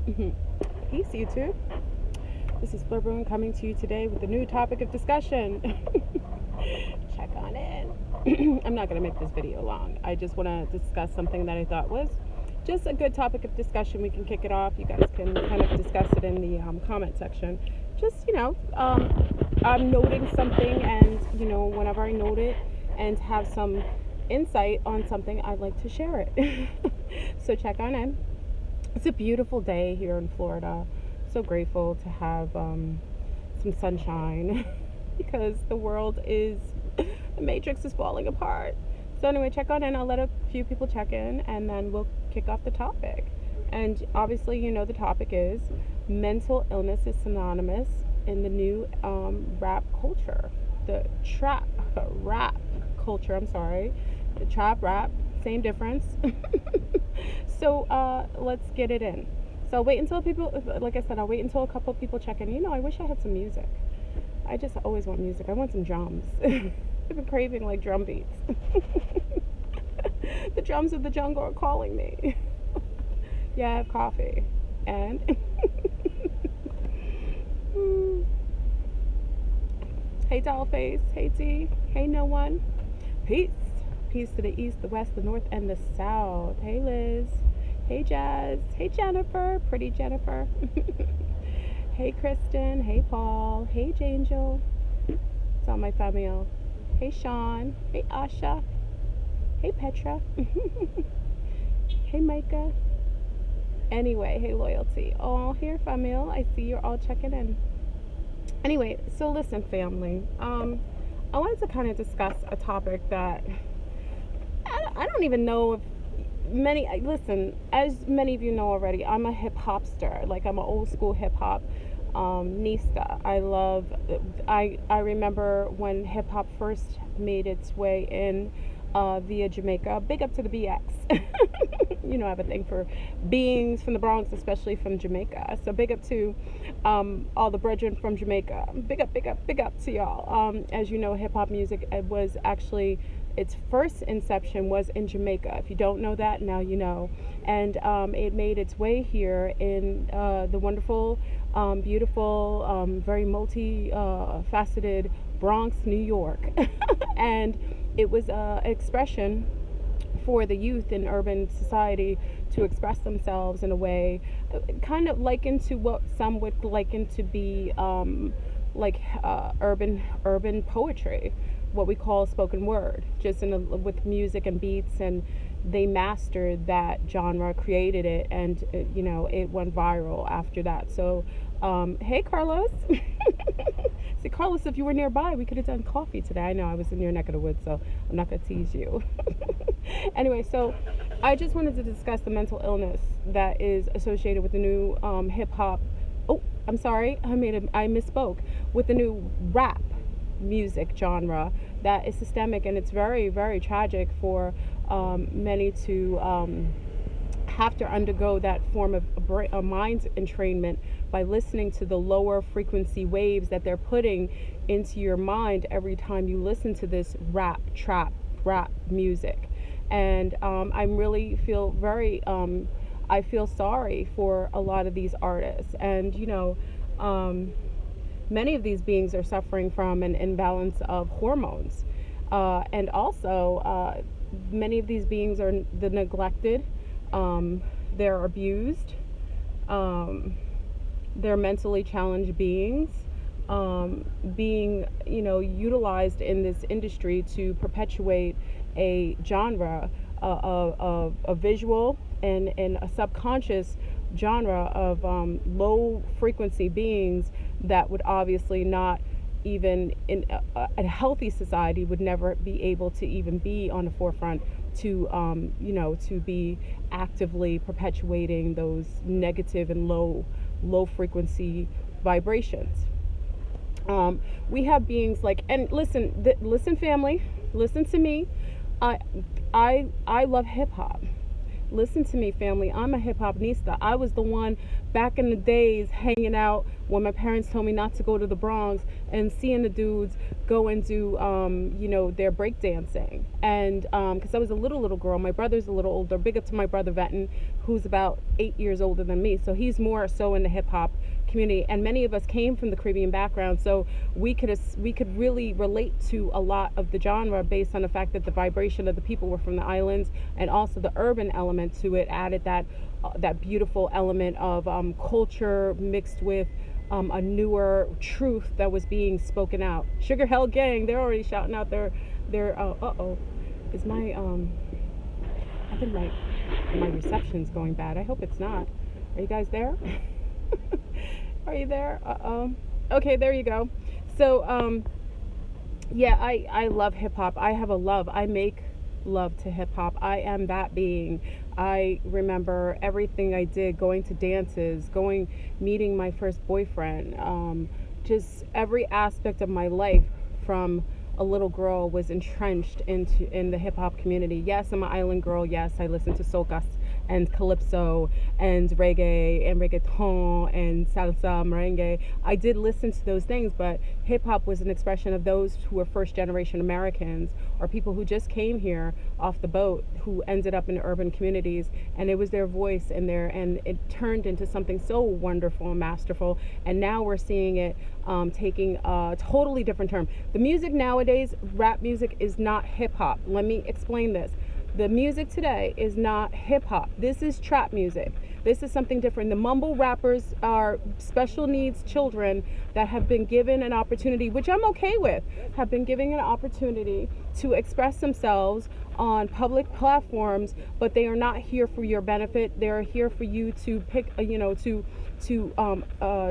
Peace, YouTube. This is Fleur Boone coming to you today with a new topic of discussion. Check on in. I'm not going to make this video long. I just want to discuss something that I thought was just a good topic of discussion. We can kick it off. You guys can kind of discuss it in the comment section. Just, I'm noting something, and, whenever I note it and have some insight on something, I'd like to share it. So check on in. It's a beautiful day here in Florida. So grateful to have some sunshine because the world is, the matrix is falling apart. So anyway, check on in. I'll let a few people check in and then we'll kick off the topic. And obviously, the topic is mental illness is synonymous in the new rap culture. The rap culture, the trap rap, same difference. So let's get it in. So I'll wait until I'll wait until a couple of people check in. I wish I had some music. I just always want music. I want some drums. I've been craving like drum beats. The drums of the jungle are calling me. Yeah, I have coffee. And hey Dollface, hey T, hey no one. Peace. Peace to the east, the west, the north, and the south. Hey Liz. Hey Jazz. Hey Jennifer. Pretty Jennifer. Hey Kristen. Hey Paul. Hey Jangel. It's all my family. Hey Sean. Hey Asha. Hey Petra. Hey Micah. Anyway, hey Loyalty. All here, family. I see you're all checking in. Anyway, so listen, family. I wanted to kind of discuss a topic that I don't even know if as many of you know already, I'm a hip hopster. Like, I'm an old school hip hop nista. I remember when hip hop first made its way in via Jamaica. Big up to the BX. I have a thing for beings from the Bronx, especially from Jamaica. So big up to all the brethren from Jamaica. Big up to y'all. As you know, hip hop music was actually, its first inception was in Jamaica. If you don't know that, now you know. And it made its way here in the wonderful, beautiful, very multi-faceted Bronx, New York. And it was an expression for the youth in urban society to express themselves in a way kind of likened to what some would liken to be urban poetry, what we call spoken word, just with music and beats. And they mastered that genre, created it, and it went viral after that. So hey Carlos. See, Carlos, if you were nearby, we could have done coffee today. I know I was in your neck of the woods, so I'm not going to tease you. Anyway, so I just wanted to discuss the mental illness that is associated with the new hip-hop. Oh, I'm sorry. I misspoke. With the new rap music genre that is systemic, and it's very, very tragic for many to have to undergo that form of a mind entrainment by listening to the lower frequency waves that they're putting into your mind every time you listen to this trap rap music. And I really feel I feel sorry for a lot of these artists. And many of these beings are suffering from an imbalance of hormones, and also many of these beings are the neglected. They're abused. They're mentally challenged beings, being utilized in this industry to perpetuate a genre, a visual and a subconscious genre of low frequency beings that would obviously not, even in a healthy society, would never be able to even be on the forefront to to be actively perpetuating those negative and low frequency vibrations. We have beings like, and listen family, listen to me. I love hip hop. listen to me, family. I'm a hip hop nista. I was the one back in the days hanging out when my parents told me not to go to the Bronx and seeing the dudes go and do, their breakdancing. And because I was a little girl, my brother's a little older. Big up to my brother Venton, who's about 8 years older than me. So he's more so in the hip hop community, and many of us came from the Caribbean background, so we could really relate to a lot of the genre based on the fact that the vibration of the people were from the islands, and also the urban element to it added that beautiful element of culture mixed with a newer truth that was being spoken out. Sugar Hell Gang, they're already shouting out their is my I think my reception's going bad. I hope it's not. Are you guys there? Are you there? Okay, there you go. So I love hip hop. I have a love. I make love to hip hop. I am that being. I remember everything I did, going to dances, meeting my first boyfriend, just every aspect of my life from a little girl was entrenched in the hip hop community. Yes, I'm an island girl. Yes, I listen to soca and calypso and reggae and reggaeton and salsa, merengue. I did listen to those things, but hip hop was an expression of those who were first generation Americans or people who just came here off the boat who ended up in urban communities, and it was their voice and it turned into something so wonderful and masterful. And now we're seeing it taking a totally different term. The music nowadays, rap music, is not hip hop. Let me explain this. The music today is not hip hop. This is trap music. This is something different. The mumble rappers are special needs children that have been given an opportunity, which I'm okay with, have been given an opportunity to express themselves on public platforms, but they are not here for your benefit. They are here for you to pick,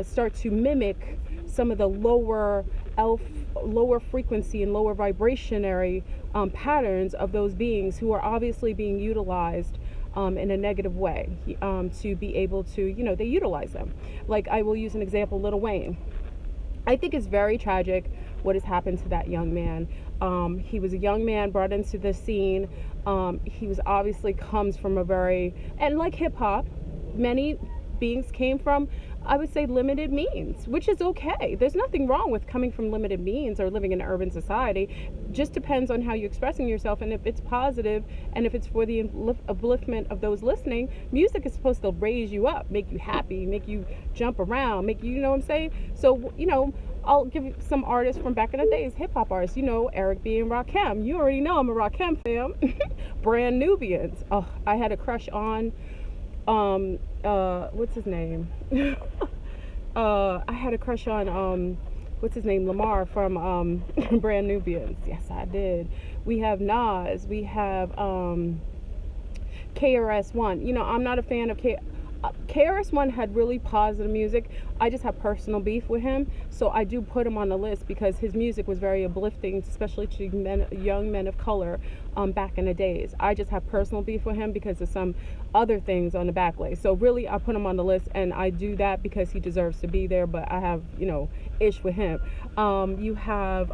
start to mimic some of the lower frequency and lower vibrationary patterns of those beings who are obviously being utilized in a negative way to be able to, they utilize them. Like, I will use an example, Lil Wayne. I think it's very tragic what has happened to that young man. He was a young man brought into the scene. He was obviously comes from and like hip hop, many beings came from, I would say, limited means, which is okay. There's nothing wrong with coming from limited means or living in an urban society. Just depends on how you're expressing yourself, and if it's positive and if it's for the upliftment of those listening. Music is supposed to raise you up, make you happy, make you jump around, make you know what I'm saying? So, I'll give you some artists from back in the days, hip hop artists, Eric B. and Rakim. You already know I'm a Rakim fan. Brand Nubians. Oh, I had a crush on what's his name? I had a crush on what's his name? Lamar from Brand Nubians. Yes, I did. We have Nas. We have KRS-One. I'm not a fan of KRS-One had really positive music. I just have personal beef with him, so I do put him on the list because his music was very uplifting, especially to young men of color back in the days. I just have personal beef with him because of some other things on the backlay. So really, I put him on the list, and I do that because he deserves to be there. But I have, ish with him. You have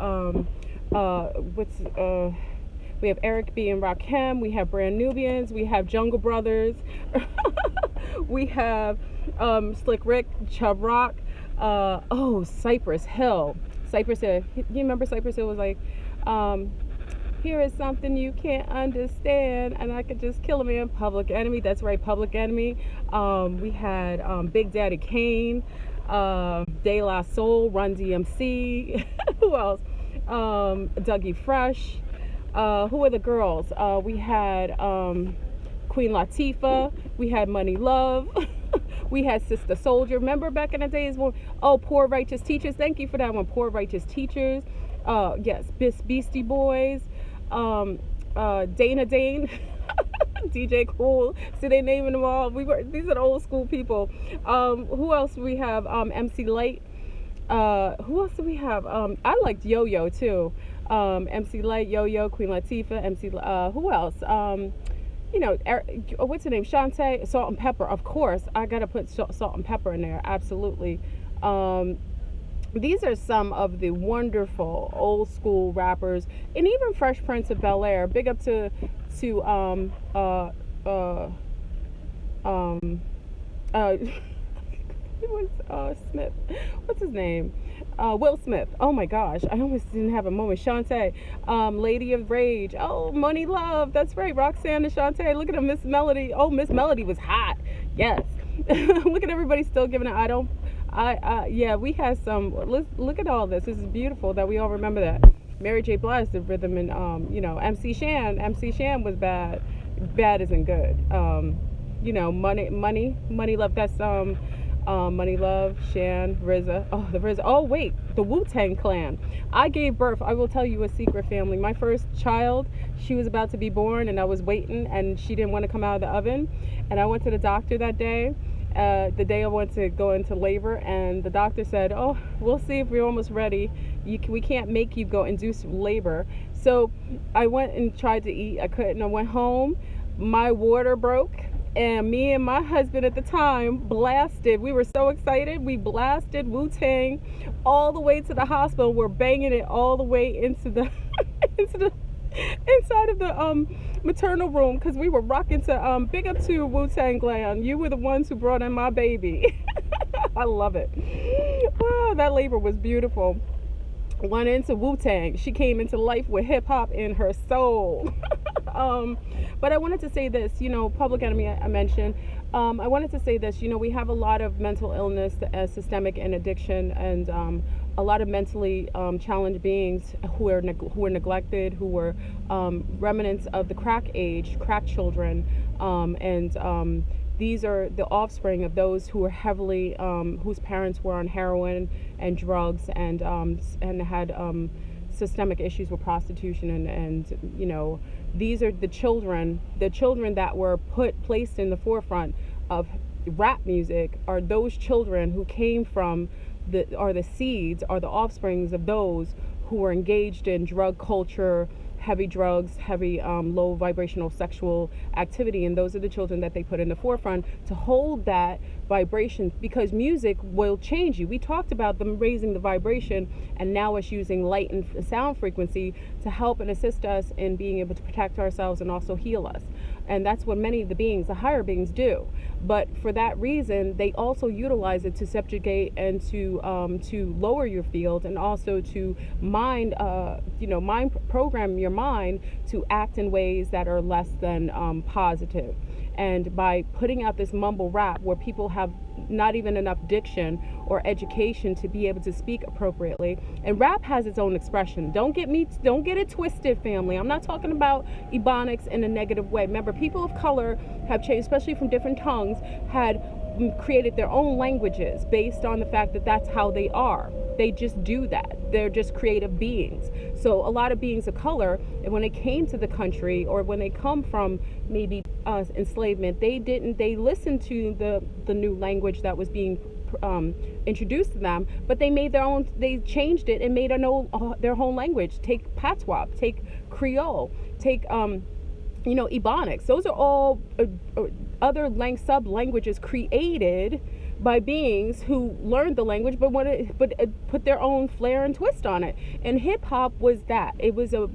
we have Eric B. and Rakim. We have Brand Nubians. We have Jungle Brothers. We have Slick Rick, Chubb Rock. Cypress Hill. Cypress Hill. You remember Cypress Hill was like, here is something you can't understand, and I could just kill a man. Public Enemy. That's right, Public Enemy. We had Big Daddy Kane, De La Soul, Run DMC. Who else? Dougie Fresh. Who are the girls? We had Queen Latifah. We had Money Love. We had Sister Soldier. Remember back in the days when, Poor Righteous Teachers. Thank you for that one. Poor Righteous Teachers. Yes, Beastie Boys. Dana Dane. DJ Cool. See, they naming them all. These are the old school people. Who else do we have? MC Light. Who else do we have? I liked Yo-Yo too. MC Light, Yo-Yo, Queen Latifah, who else? What's her name? Shantae, Salt and Pepper. Of course, I gotta put Salt and Pepper in there. Absolutely. These are some of the wonderful old school rappers, and even Fresh Prince of Bel-Air. Big up to Um, it was Smith. What's his name? Will Smith. Oh my gosh, I almost didn't have a moment. Shantae, Lady of Rage. Oh, Money Love. That's right. Roxanne and Shantae. Look at them, Miss Melody. Oh, Miss Melody was hot. Yes. Look at everybody still giving it. I don't. Yeah, we had some. Look at all this. This is beautiful that we all remember that. Mary J. Blige did rhythm, and MC Shan. MC Shan was bad. Bad isn't good. Money Love. That's Money Love, Shan, RZA. Oh, the RZA. Oh, wait, the Wu-Tang Clan. I gave birth. I will tell you a secret, family. My first child, she was about to be born, and I was waiting, and she didn't want to come out of the oven. And I went to the doctor that day, the day I went to go into labor, and the doctor said, "Oh, we'll see if we're almost ready. We can't make you go induce labor." So I went and tried to eat. I couldn't. I went home. My water broke. And me and my husband at the time blasted. We were so excited. We blasted Wu-Tang all the way to the hospital. We're banging it all the way into the inside of the maternal room, because we were rocking to big up to Wu-Tang Clan. You were the ones who brought in my baby. I love it. Oh, that labor was beautiful. Went into Wu-Tang. She came into life with hip hop in her soul. But I wanted to say this, Public Enemy I mentioned. I wanted to say this, we have a lot of mental illness, systemic and addiction, and a lot of mentally challenged beings who are neglected, who were remnants of the crack age, crack children, and these are the offspring of those who were heavily, whose parents were on heroin and drugs, and had systemic issues with prostitution, and these are the children that were placed in the forefront of rap music, are those children who came from the seeds, are the offsprings of those who were engaged in drug culture, heavy drugs, heavy low vibrational sexual activity, and those are the children that they put in the forefront to hold that vibration, because music will change you. We talked about them raising the vibration, and now it's using light and sound frequency to help and assist us in being able to protect ourselves and also heal us. And that's what many of the beings, the higher beings, do. But for that reason, they also utilize it to subjugate and to lower your field, and also to mind program your mind to act in ways that are less than positive. And by putting out this mumble rap where people have not even enough diction or education to be able to speak appropriately, and rap has its own expression. Don't get it twisted, family. I'm not talking about ebonics in a negative way. Remember, people of color have changed, especially from different tongues, had created their own languages based on the fact that that's how they are. They just do that. They're just creative beings. So a lot of beings of color, when they came to the country, or when they come from maybe enslavement, they listened to the new language that was being introduced to them, but they made their own. They changed it and made their own language. Take patois, take Creole, take ebonics. Those are all other sub languages created by beings who learned the language, but put their own flair and twist on it. And hip hop was that. It was a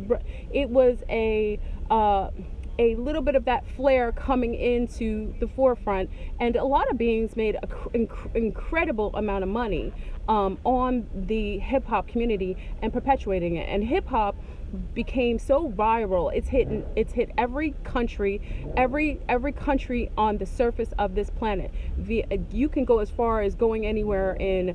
little bit of that flair coming into the forefront, and a lot of beings made an incredible amount of money on the hip hop community and perpetuating it. And hip hop became so viral. It's hit every country on the surface of this planet. You can go as far as going anywhere in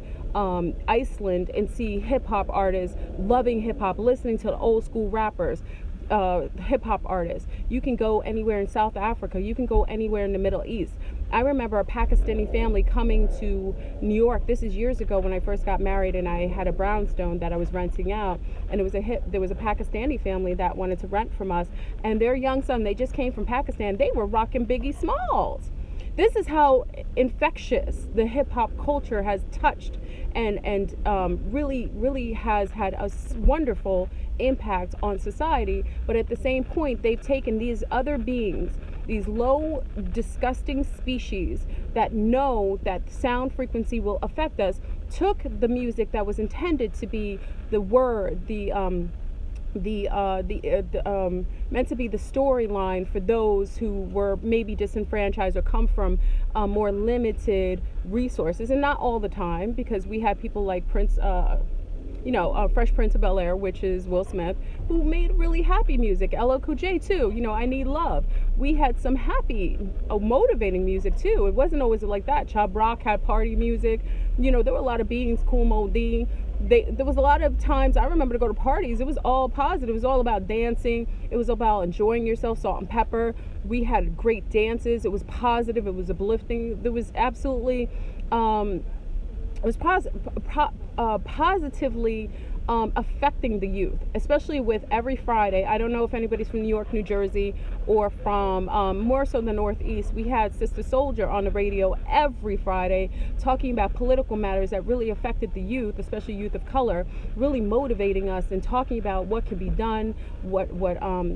Iceland and see hip hop artists loving hip hop, listening to the old school rappers. Hip hop artists. You can go anywhere in South Africa. You can go anywhere in the Middle East. I remember a Pakistani family coming to New York. This is years ago when I first got married, and I had a brownstone that I was renting out, and there was a Pakistani family that wanted to rent from us, and their young son, they just came from Pakistan. They were rocking Biggie Smalls. This is how infectious the hip hop culture has touched, and really has had a wonderful impact on society. But at the same point, they've taken these other beings, these low, disgusting species that know that sound frequency will affect us, took the music that was intended to be the word, the meant to be the storyline for those who were maybe disenfranchised or come from more limited resources, and not all the time, because we had people like Prince, Fresh Prince of Bel-Air, which is Will Smith, who made really happy music. LL Cool J too. I Need Love. We had some happy, motivating music too. It wasn't always like that. Chub Rock had party music. There were a lot of beings, Kool Moe Dee. There was a lot of times I remember to go to parties. It was all positive. It was all about dancing. It was about enjoying yourself. Salt and Pepper. We had great dances. It was positive. It was uplifting. There was absolutely, it was positively affecting the youth, especially with every Friday. I don't know if anybody's from New York, New Jersey, or from more so the Northeast. We had Sister Soldier on the radio every Friday talking about political matters that really affected the youth, especially youth of color, really motivating us and talking about what could be done,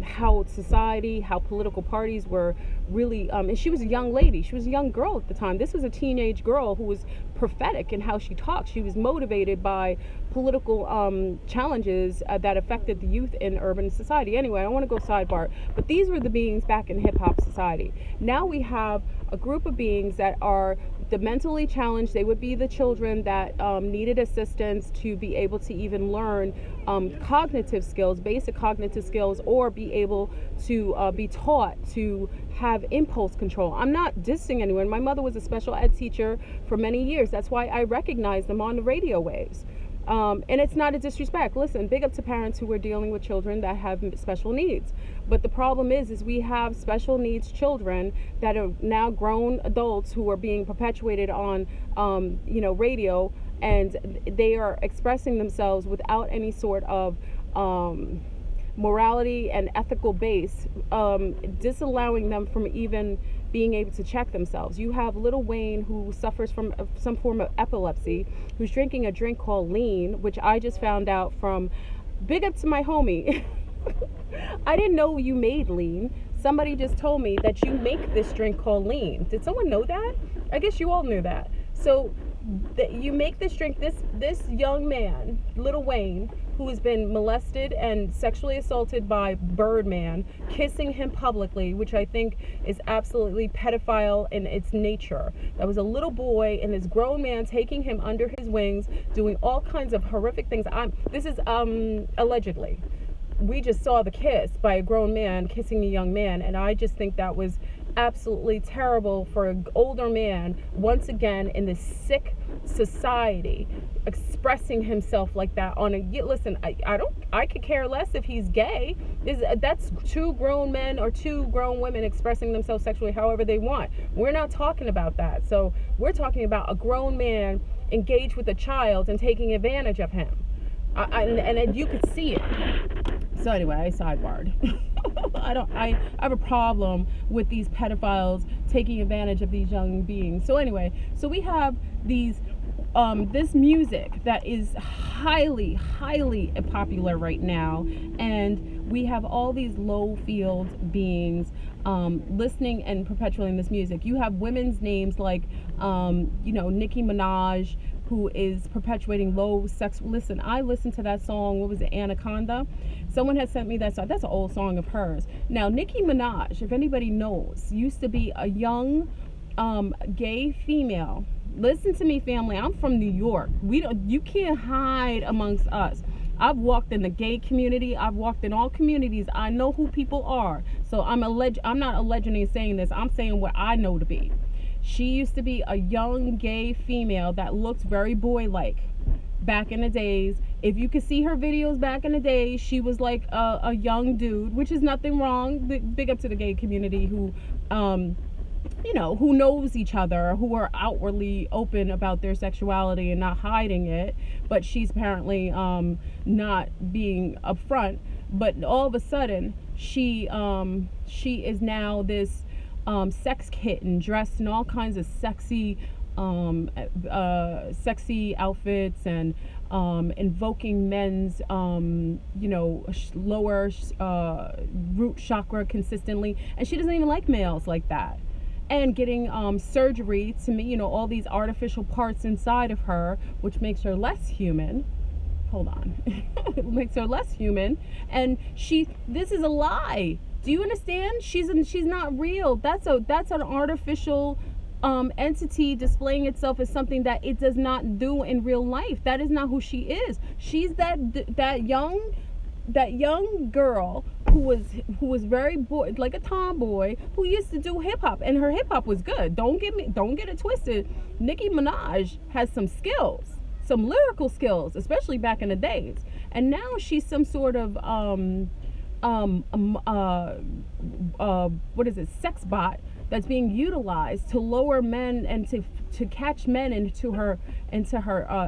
how society, how political parties were really, and she was a young lady. She was a young girl at the time. This was a teenage girl who was prophetic in how she talked. She was motivated by political challenges that affected the youth in urban society. Anyway, I don't want to go sidebar, but these were the beings back in hip-hop society. Now we have a group of beings that are the mentally challenged. They would be the children that needed assistance to be able to even learn cognitive skills, basic cognitive skills, or be able to be taught to have impulse control. I'm not dissing anyone. My mother was a special ed teacher for many years. That's why I recognize them on the radio waves. And it's not a disrespect. Listen, big up to parents who are dealing with children that have special needs. But the problem is we have special needs children that are now grown adults who are being perpetuated on, radio, and they are expressing themselves without any sort of morality and ethical base, disallowing them from even being able to check themselves. You have Lil Wayne, who suffers from some form of epilepsy, who's drinking a drink called lean, which I just found out from, big up to my homie. I didn't know you made lean. Somebody just told me that you make this drink called lean. Did someone know that? I guess you all knew that. So you make this drink. This young man, Lil Wayne, who has been molested and sexually assaulted by Birdman, kissing him publicly, which I think is absolutely pedophile in its nature. That was a little boy and this grown man taking him under his wings, doing all kinds of horrific things. This is allegedly. We just saw the kiss by a grown man kissing a young man, and I just think that was absolutely terrible for an older man, once again in this sick society, expressing himself like that on a, listen, I could care less if he's gay. That's two grown men or two grown women expressing themselves sexually however they want. We're not talking about that. So we're talking about a grown man engaged with a child and taking advantage of him. And you could see it. So anyway, I sidebarred. I have a problem with these pedophiles taking advantage of these young beings. So anyway, so we have these this music that is highly popular right now, and we have all these low field beings listening and perpetuating this music. You have women's names like Nicki Minaj, who is perpetuating low sex. Listen, I listened to that song, what was it, Anaconda? Someone had sent me that song. That's an old song of hers. Now, Nicki Minaj, if anybody knows, used to be a young gay female. Listen to me, family. I'm from New York. You can't hide amongst us. I've walked in the gay community. I've walked in all communities. I know who people are. So I'm not allegedly saying this. I'm saying what I know to be. She used to be a young gay female that looked very boy-like back in the days. If you could see her videos back in the days, she was like a young dude, which is nothing wrong. Big up to the gay community who knows each other, who are outwardly open about their sexuality and not hiding it. But she's apparently not being upfront. But all of a sudden, she is now this sex kitten dressed in all kinds of sexy outfits and invoking men's lower root chakra consistently, and she doesn't even like males like that, and getting surgery to me, all these artificial parts inside of her, which makes her less human. hold on. It makes her less human. And this is a lie. Do you understand? She's not real. That's an artificial entity displaying itself as something that it does not do in real life. That is not who she is. She's that young girl who was very like a tomboy, who used to do hip hop, and her hip hop was good. Don't get it twisted. Nicki Minaj has some skills, some lyrical skills, especially back in the days. And now she's some sort of what is it, sex bot that's being utilized to lower men and to catch men into her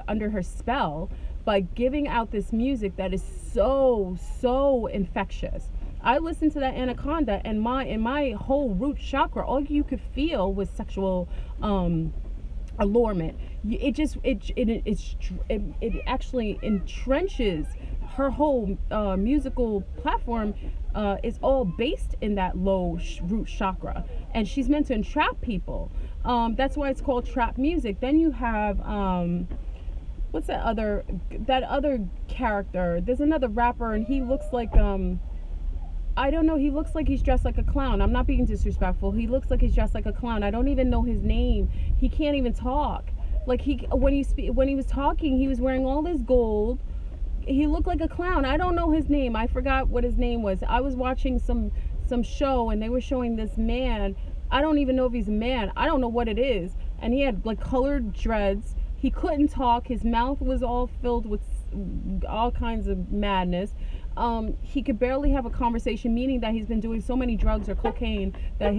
under her spell by giving out this music that is so infectious. I listened to that Anaconda, and my whole root chakra, all you could feel was sexual allurement. It actually entrenches her whole musical platform. Is all based in that low root chakra, and she's meant to entrap people. That's why it's called trap music. Then you have what's that other character? There's another rapper, and he looks like I don't know, he looks like he's dressed like a clown. I'm not being disrespectful. He looks like he's dressed like a clown. I don't even know his name. He can't even talk. Like when he was talking, he was wearing all this gold. He looked like a clown. I don't know his name. I forgot what his name was. I was watching some show, and they were showing this man. I don't even know if he's a man. I don't know what it is. And he had like colored dreads. He couldn't talk. His mouth was all filled with all kinds of madness. He could barely have a conversation, meaning that he's been doing so many drugs or cocaine that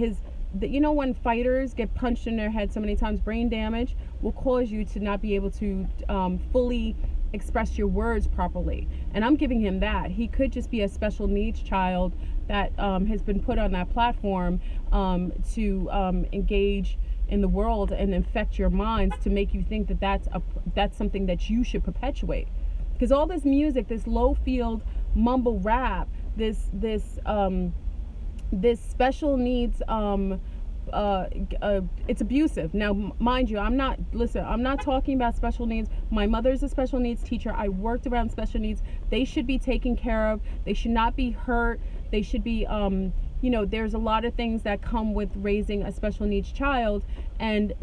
you know, when fighters get punched in their head so many times, brain damage will cause you to not be able to fully express your words properly. And I'm giving him that. He could just be a special needs child that has been put on that platform to engage in the world and infect your minds to make you think that that's something that you should perpetuate. Because all this music, this low field mumble rap, this special needs it's abusive. Now, mind you, I'm not talking about special needs. My mother's a special needs teacher. I worked around special needs. They should be taken care of. They should not be hurt. They should be, there's a lot of things that come with raising a special needs child. And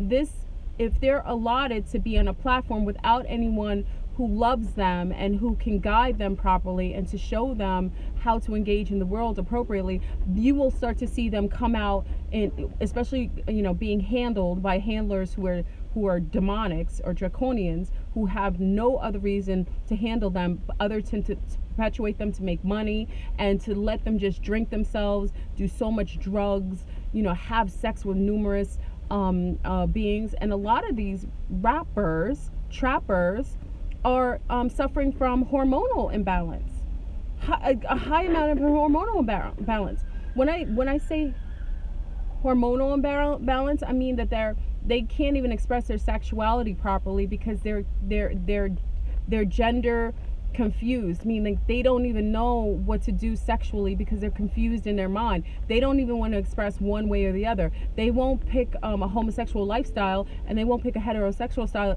if they're allotted to be on a platform without anyone who loves them and who can guide them properly and to show them how to engage in the world appropriately, you will start to see them come out, and especially being handled by handlers who are demonics or draconians, who have no other reason to handle them other than to perpetuate them, to make money, and to let them just drink themselves, do so much drugs, have sex with numerous beings. And a lot of these rappers, trappers, are suffering from hormonal imbalance, a high amount of hormonal imbalance. When I say hormonal imbalance, I mean that they can't even express their sexuality properly because they're gender confused, meaning they don't even know what to do sexually because they're confused in their mind. They don't even want to express one way or the other. They won't pick a homosexual lifestyle, and they won't pick a heterosexual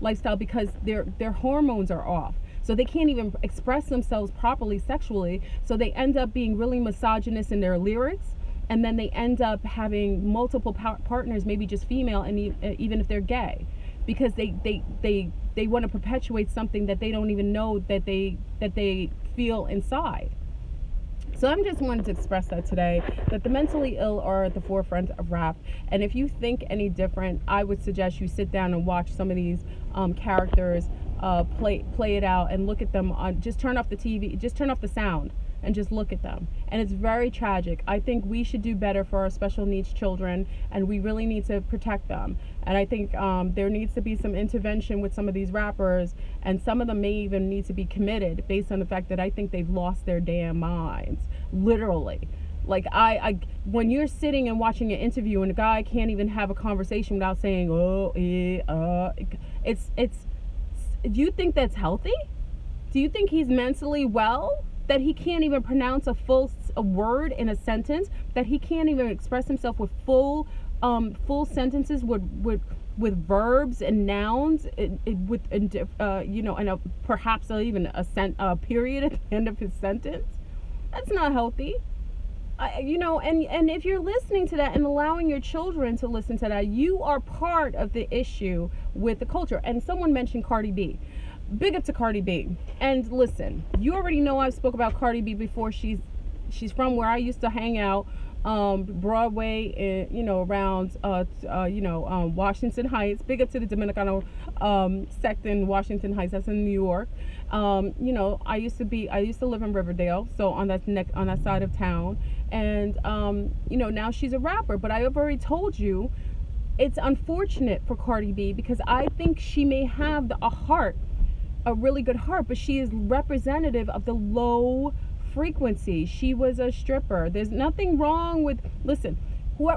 lifestyle because their hormones are off. So they can't even express themselves properly sexually. So they end up being really misogynist in their lyrics, and then they end up having multiple partners, maybe just female, and even if they're gay, because they want to perpetuate something that they don't even know that they feel inside. So I'm just wanting to express that today, that the mentally ill are at the forefront of rap. And if you think any different, I would suggest you sit down and watch some of these characters play it out, and look at them just turn off the TV, just turn off the sound, and just look at them. And it's very tragic. I think we should do better for our special needs children, and we really need to protect them. And I think there needs to be some intervention with some of these rappers, and some of them may even need to be committed based on the fact that I think they've lost their damn minds, literally. Like I when you're sitting and watching an interview and a guy can't even have a conversation without saying do you think that's healthy? Do you think he's mentally well? That he can't even pronounce a word in a sentence? That he can't even express himself with full full sentences with verbs and nouns, with and perhaps even a period at the end of his sentence. That's not healthy. And if you're listening to that and allowing your children to listen to that, you are part of the issue with the culture. And someone mentioned Cardi B. Big up to Cardi B. And listen, you already know I've spoke about Cardi B before. She's from where I used to hang out, Broadway, around Washington Heights. Big up to the Dominicano sect in Washington Heights. That's in New York. I used to live in Riverdale, so on that side of town. And now she's a rapper. But I have already told you, it's unfortunate for Cardi B, because I think she may have a really good heart, but she is representative of the low frequency. She was a stripper. There's nothing wrong with, listen,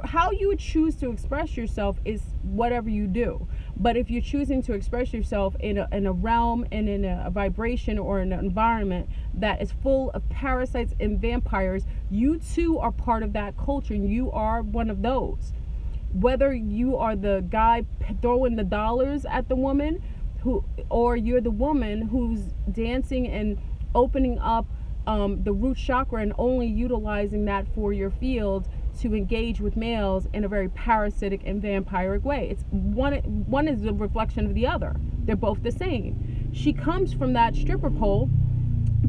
how you choose to express yourself is whatever you do. But if you're choosing to express yourself in a realm and in a vibration or in an environment that is full of parasites and vampires, you too are part of that culture, and you are one of those. Whether you are the guy throwing the dollars at the woman, or you're the woman who's dancing and opening up the root chakra and only utilizing that for your field to engage with males in a very parasitic and vampiric way. It's one is a reflection of the other. They're both the same. She comes from that stripper pole.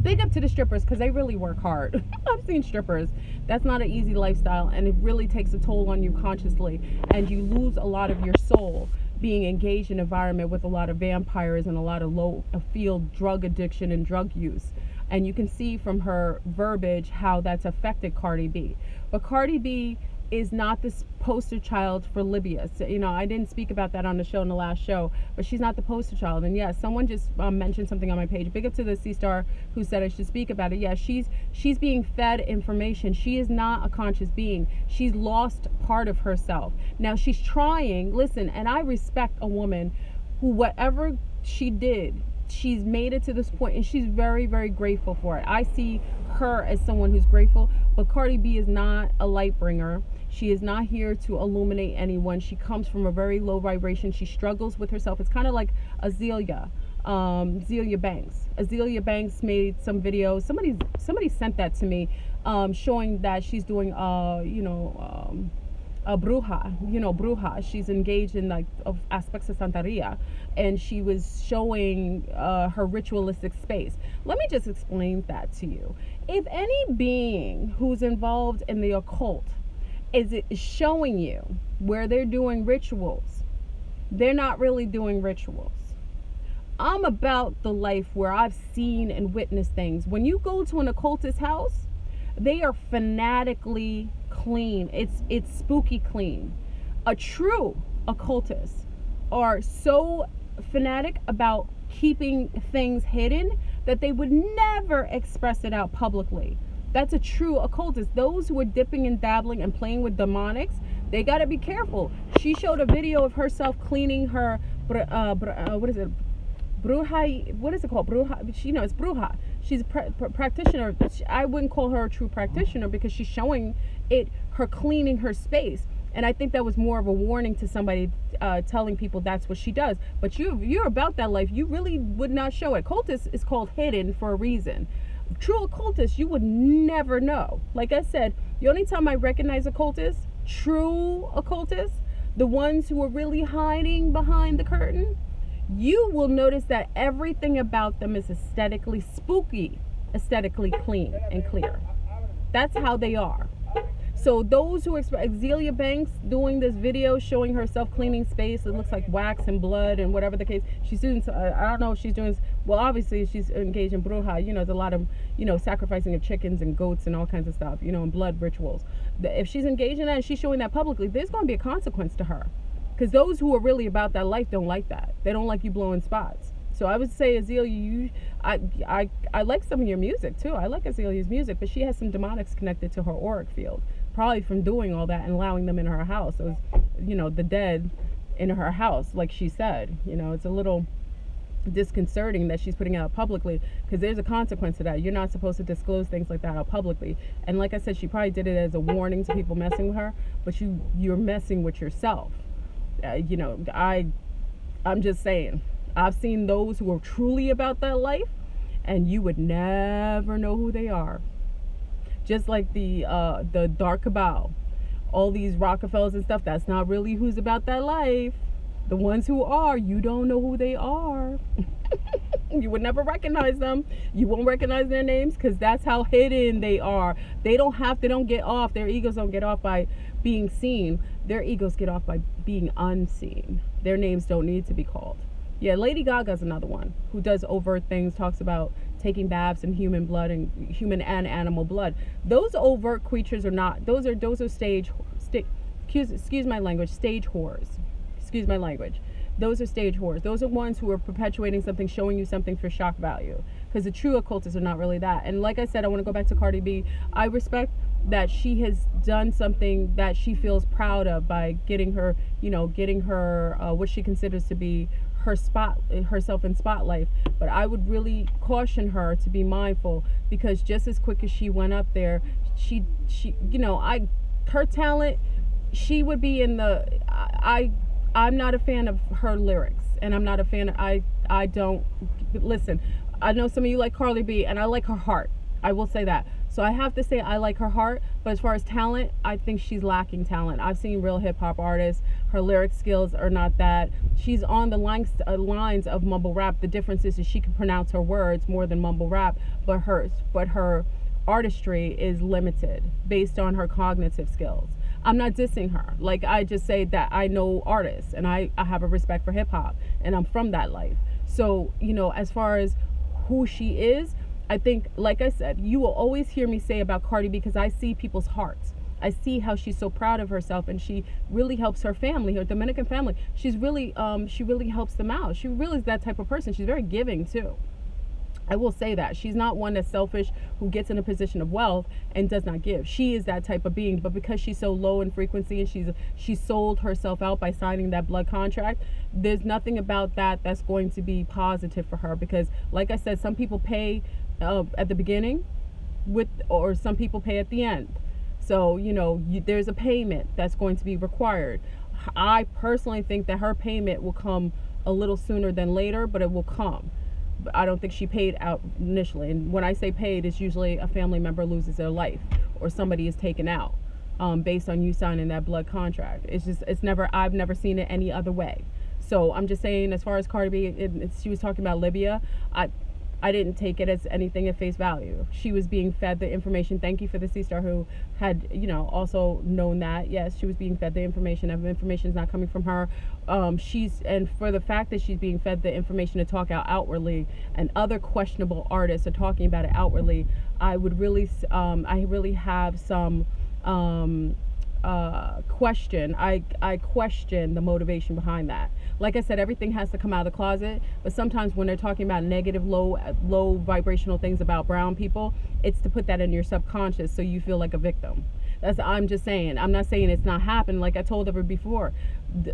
Big up to the strippers, because they really work hard. I've seen strippers. That's not an easy lifestyle, and it really takes a toll on you consciously, and you lose a lot of your soul being engaged in an environment with a lot of vampires and a lot of low field drug addiction and drug use. And you can see from her verbiage how that's affected Cardi B. But Cardi B is not this poster child for Libya. So, I didn't speak about that on the show, in the last show, but she's not the poster child. And yes, someone just mentioned something on my page. Big up to the C-Star who said I should speak about it. Yeah, she's being fed information. She is not a conscious being. She's lost part of herself. Now she's trying, listen, and I respect a woman who, whatever she did, she's made it to this point, and she's very, very grateful for it. I see her as someone who's grateful, but Cardi B is not a light bringer. She is not here to illuminate anyone. She comes from a very low vibration. She struggles with herself. It's kind of like Azealia Banks. Azealia Banks made some videos. Somebody sent that to me, showing that she's doing a bruja. She's engaged in of aspects of Santeria, and she was showing her ritualistic space. Let me just explain that to you. If any being who's involved in the occult is showing you where they're doing rituals, they're not really doing rituals. I'm about the life where I've seen and witnessed things. When you go to an occultist house, they are fanatically clean. It's spooky clean. A true occultist are so fanatic about keeping things hidden that they would never express it out publicly. That's a true occultist. Those who are dipping and dabbling and playing with demonics, they got to be careful. She showed a video of herself cleaning her what is it? Bruja, what is it called? Bruja. It's bruja. She's a practitioner. I wouldn't call her a true practitioner, because she's showing her cleaning her space. And I think that was more of a warning to somebody, telling people that's what she does. But you're about that life. You really would not show it. Occultist is called hidden for a reason. True occultists, you would never know. Like I said, the only time I recognize occultists, true occultists, the ones who are really hiding behind the curtain, you will notice that everything about them is aesthetically spooky, aesthetically clean and clear. That's how they are. So those who expect Azealia Banks doing this video showing herself cleaning space, it looks like wax and blood and whatever the case. She's doing, I don't know if she's doing, well, obviously she's engaged in bruja. There's a lot of, sacrificing of chickens and goats and all kinds of stuff, and blood rituals. If she's engaged in that and she's showing that publicly, there's going to be a consequence to her. Because those who are really about that life don't like that. They don't like you blowing spots. So I would say, Azealia, I like some of your music too. I like Azalea's music, but she has some demonics connected to her auric field, probably from doing all that and allowing them in her house. It was, the dead in her house, like she said. It's a little disconcerting that she's putting out publicly, because there's a consequence to that. You're not supposed to disclose things like that out publicly. And like I said, she probably did it as a warning to people messing with her, but you're messing with yourself. I'm just saying, I've seen those who are truly about that life, and you would never know who they are. Just like the dark cabal, all these Rockefellers and stuff, that's not really who's about that life. The ones who are, you don't know who they are. You would never recognize them. You won't recognize their names, because that's how hidden they are. They don't get off. Their egos don't get off by being seen. Their egos get off by being unseen. Their names don't need to be called. Yeah, Lady Gaga's another one who does overt things, talks about taking baths in human blood and human and animal blood. Those overt creatures are not, those are stage excuse my language, stage whores. Excuse my language. Those are stage whores. Those are ones who are perpetuating something, showing you something for shock value. Because the true occultists are not really that. And like I said, I want to go back to Cardi B. I respect that she has done something that she feels proud of by getting her what she considers to be herself in spotlight. But I would really caution her to be mindful, because just as quick as she went up there, her talent, she would be in the I'm not a fan of her lyrics, and I'm not a fan of, I don't listen. I know some of you like Cardi B, and I like her heart. I will say that. So I have to say I like her heart, but as far as talent, I think she's lacking talent. I've seen real hip hop artists. Her lyric skills are not that. She's on the lines of mumble rap. The difference is she can pronounce her words more than mumble rap, but her artistry is limited based on her cognitive skills. I'm not dissing her. Like, I just say that I know artists, and I have a respect for hip hop, and I'm from that life. So, as far as who she is, I think, like I said, you will always hear me say about Cardi B, because I see people's hearts. I see how she's so proud of herself, and she really helps her family, her Dominican family. She really helps them out. She really is that type of person. She's very giving too. I will say that. She's not one that's selfish, who gets in a position of wealth and does not give. She is that type of being, but because she's so low in frequency, and she sold herself out by signing that blood contract, there's nothing about that that's going to be positive for her, because like I said, some people pay at the beginning or some people pay at the end. So, there's a payment that's going to be required. I personally think that her payment will come a little sooner than later, but it will come. I don't think she paid out initially. And when I say paid, it's usually a family member loses their life, or somebody is taken out based on you signing that blood contract. I've never seen it any other way. So I'm just saying, as far as Cardi B, she was talking about Libya. I didn't take it as anything at face value. She was being fed the information. Thank you for the C-Star who had, also known that. Yes, she was being fed the information. If information is not coming from her, and for the fact that she's being fed the information to talk out outwardly, and other questionable artists are talking about it outwardly, I really have some question. I question the motivation behind that. Like I said, everything has to come out of the closet, but sometimes when they're talking about negative, low vibrational things about brown people, it's to put that in your subconscious so you feel like a victim. I'm just saying. I'm not saying it's not happening. Like I told her before,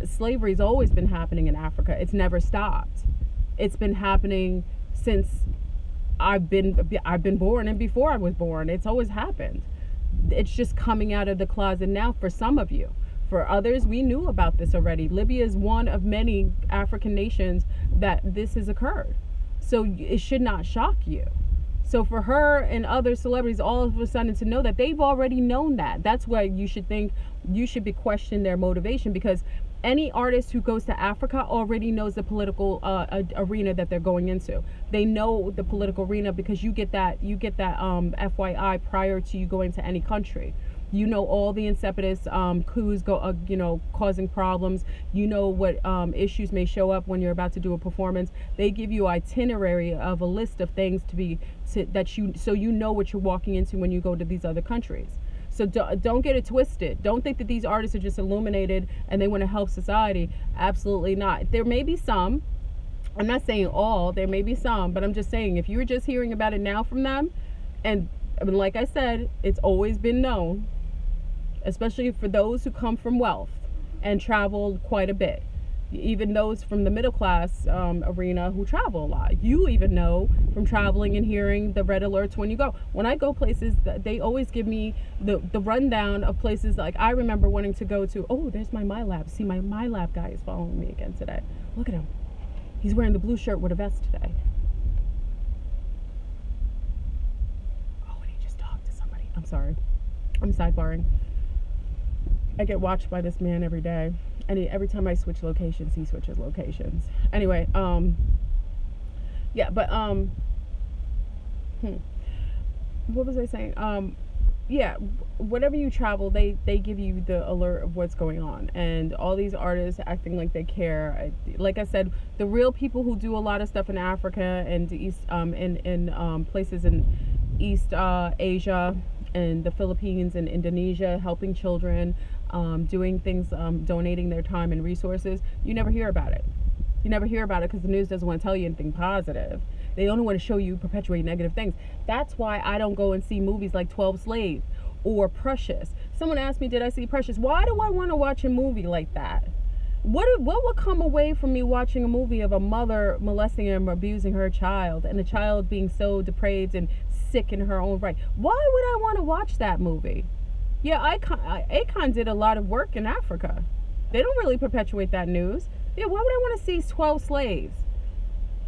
slavery's always been happening in Africa. It's never stopped. It's been happening since I've been born, and before I was born. It's always happened. It's just coming out of the closet now for some of you. For others, we knew about this already. Libya is one of many African nations that this has occurred. So it should not shock you. So for her and other celebrities all of a sudden to know that they've already known that's why you should think you should be questioning their motivation, because any artist who goes to Africa already knows the political arena that they're going into. They know the political arena because you get that FYI prior to you going to any country. You know all the insipidous coups causing problems. You know what issues may show up when you're about to do a performance. They give you itinerary of a list of things so you know what you're walking into when you go to these other countries. So don't get it twisted. Don't think that these artists are just illuminated and they want to help society. Absolutely not. There may be some. I'm not saying all. There may be some, but I'm just saying, if you're just hearing about it now from them, and like I said, it's always been known, especially for those who come from wealth and travel quite a bit. even those from the middle class arena who travel a lot. You even know from traveling and hearing the red alerts when you go. When I go places, they always give me the rundown of places. Like I remember wanting to go to, oh, there's my MyLab. See, my MyLab guy is following me again today. Look at him. He's wearing the blue shirt with a vest today. Oh, and he just talked to somebody. I'm sorry. I'm sidebarring. I get watched by this man every day. And every time I switch locations, he switches locations. Anyway, yeah, but, what was I saying? Yeah, whenever you travel, they give you the alert of what's going on. And all these artists acting like they care. Like I said, the real people who do a lot of stuff in Africa and East, in places in East Asia and the Philippines and Indonesia, helping children, doing things, donating their time and resources, you never hear about it. You never hear about it because the news doesn't want to tell you anything positive. They only want to show you perpetuate negative things. That's why I don't go and see movies like 12 Slaves or Precious. Someone asked me, did I see Precious? Why do I want to watch a movie like that? What would come away from me watching a movie of a mother molesting and abusing her child and a child being so depraved and sick in her own right? Why would I want to watch that movie? Yeah, Akon did a lot of work in Africa. They don't really perpetuate that news. Yeah, why would I want to see 12 Slaves?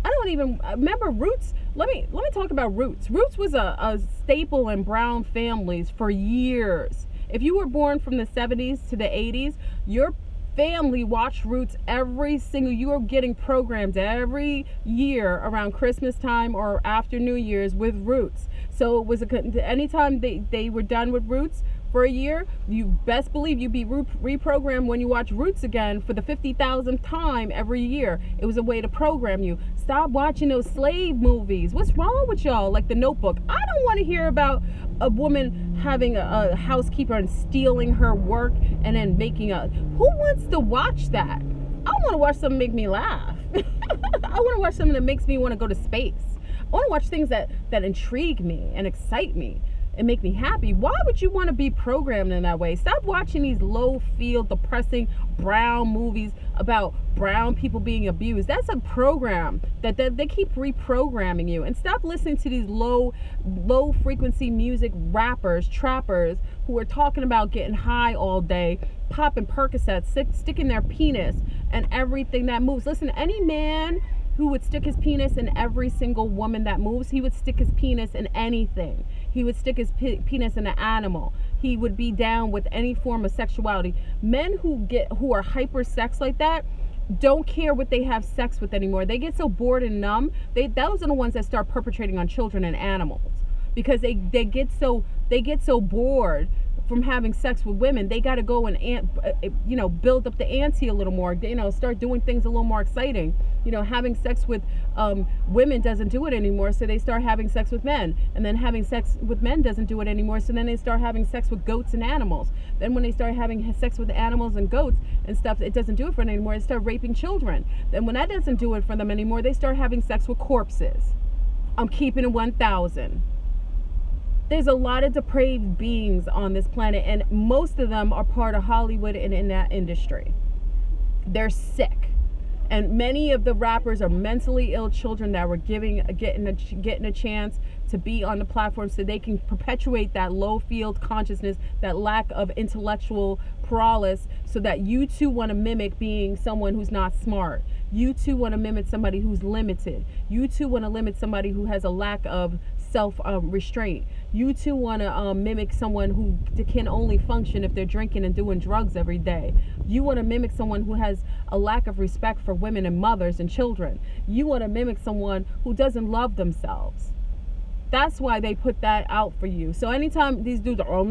I don't even remember Roots. Let me talk about Roots. Roots was a staple in brown families for years. If you were born from the 70s to the 80s, your family watched Roots every single. You were getting programmed every year around Christmas time or after New Year's with Roots. So it was anytime they were done with Roots for a year, you best believe you'd be reprogrammed when you watch Roots again for the 50,000th time every year. It was a way to program you. Stop watching those slave movies. What's wrong with y'all? Like The Notebook. I don't want to hear about a woman having a housekeeper and stealing her work and then making a... Who wants to watch that? I want to watch something make me laugh. I want to watch something that makes me want to go to space. I want to watch things that intrigue me and excite me and make me happy. Why would you want to be programmed in that way? Stop watching these low-field, depressing brown movies about brown people being abused. That's a program that they keep reprogramming you. And stop listening to these low-frequency music rappers, trappers, who are talking about getting high all day, popping Percocets, sticking their penis and everything that moves. Listen, any man who would stick his penis in every single woman that moves, he would stick his penis in anything. He would stick his penis in an animal. He would be down with any form of sexuality. Men who are hyper sex like that don't care what they have sex with anymore. They get so bored and numb. Those are the ones that start perpetrating on children and animals because they get so bored from having sex with women. They got to go and build up the ante a little more. Start doing things a little more exciting. Having sex with women doesn't do it anymore, so they start having sex with men. And then having sex with men doesn't do it anymore, so then they start having sex with goats and animals. Then when they start having sex with animals and goats and stuff, it doesn't do it for them anymore. They start raping children. Then when that doesn't do it for them anymore, they start having sex with corpses. I'm keeping it 1,000. There's a lot of depraved beings on this planet, and most of them are part of Hollywood and in that industry. They're sick. And many of the rappers are mentally ill children that were getting a chance to be on the platform so they can perpetuate that low field consciousness, that lack of intellectual prowess, so that you too want to mimic being someone who's not smart. You too want to mimic somebody who's limited. You too want to limit somebody who has a lack of self-restraint. You too want to mimic someone who can only function if they're drinking and doing drugs every day. You want to mimic someone who has a lack of respect for women and mothers and children. You want to mimic someone who doesn't love themselves. That's why they put that out for you. So anytime these dudes are,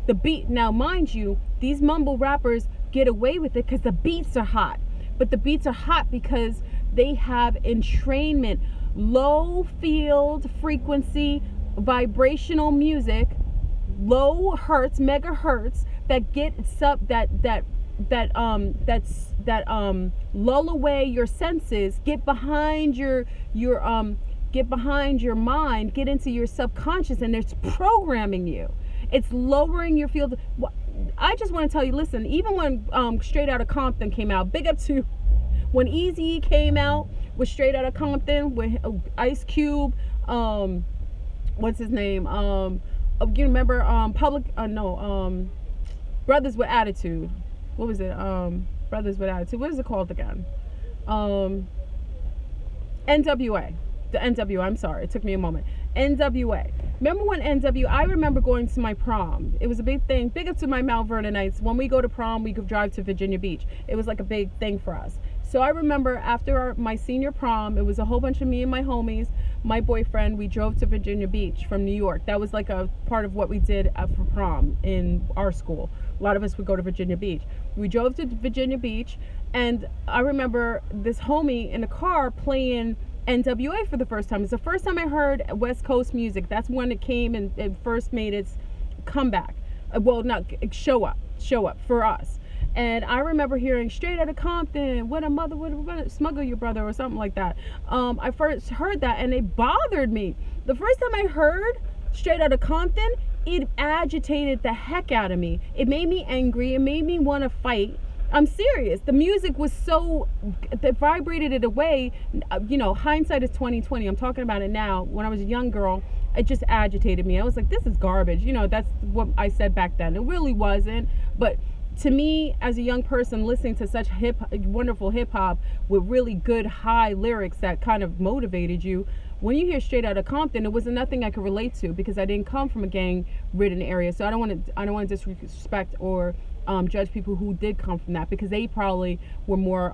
the beat. Now, mind you, these mumble rappers get away with it because the beats are hot. But the beats are hot because they have entrainment. Low field frequency vibrational music, low hertz, megahertz that lull away your senses, get behind your mind, get into your subconscious, and it's programming you. It's lowering your field. I just want to tell you, listen, even when Straight Outta Compton came out, big up to when Eazy came out with Straight Outta Compton with Ice Cube, what's his name? You remember Brothers with Attitude. What was it? Brothers with Attitude. What is it called again? NWA. The NWA. I'm sorry. It took me a moment. NWA. Remember when I remember going to my prom. It was a big thing. Big up to my Mount Vernonites. When we go to prom, we could drive to Virginia Beach. It was like a big thing for us. So I remember after my senior prom, it was a whole bunch of me and my homies, my boyfriend. We drove to Virginia Beach from New York. That was like a part of what we did for prom in our school. A lot of us would go to Virginia Beach. We drove to Virginia Beach, and I remember this homie in the car playing NWA for the first time. It's the first time I heard West Coast music. That's when it came and it first made its comeback. Well, not show up for us. And I remember hearing Straight Outta Compton, what a mother would smuggle your brother or something like that. I first heard that and it bothered me. The first time I heard Straight Outta Compton, it agitated the heck out of me. It made me angry. It made me want to fight. I'm serious. The music was so, that vibrated it away. You know, hindsight is 2020. I'm talking about it now. When I was a young girl, it just agitated me. I was like, this is garbage. You know, that's what I said back then. It really wasn't. But to me, as a young person listening to such wonderful hip hop with really good high lyrics that kind of motivated you, when you hear Straight Outta Compton, it was nothing I could relate to because I didn't come from a gang-ridden area. So I don't want to disrespect or judge people who did come from that because they probably were more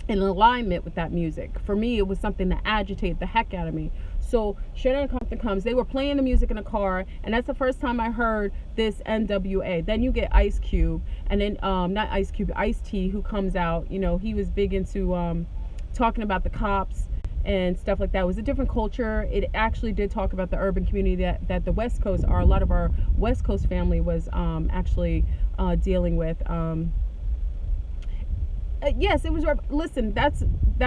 in alignment with that music. For me, it was something that agitated the heck out of me. So Straight Outta Compton comes, they were playing the music in the car, and that's the first time I heard this NWA. Then you get Ice Cube, and then not Ice Cube, Ice-T, who comes out. You know, he was big into talking about the cops and stuff like that. It was a different culture. It actually did talk about the urban community that the West Coast, or a lot of our West Coast family was actually dealing with. Yes, it was. Listen, that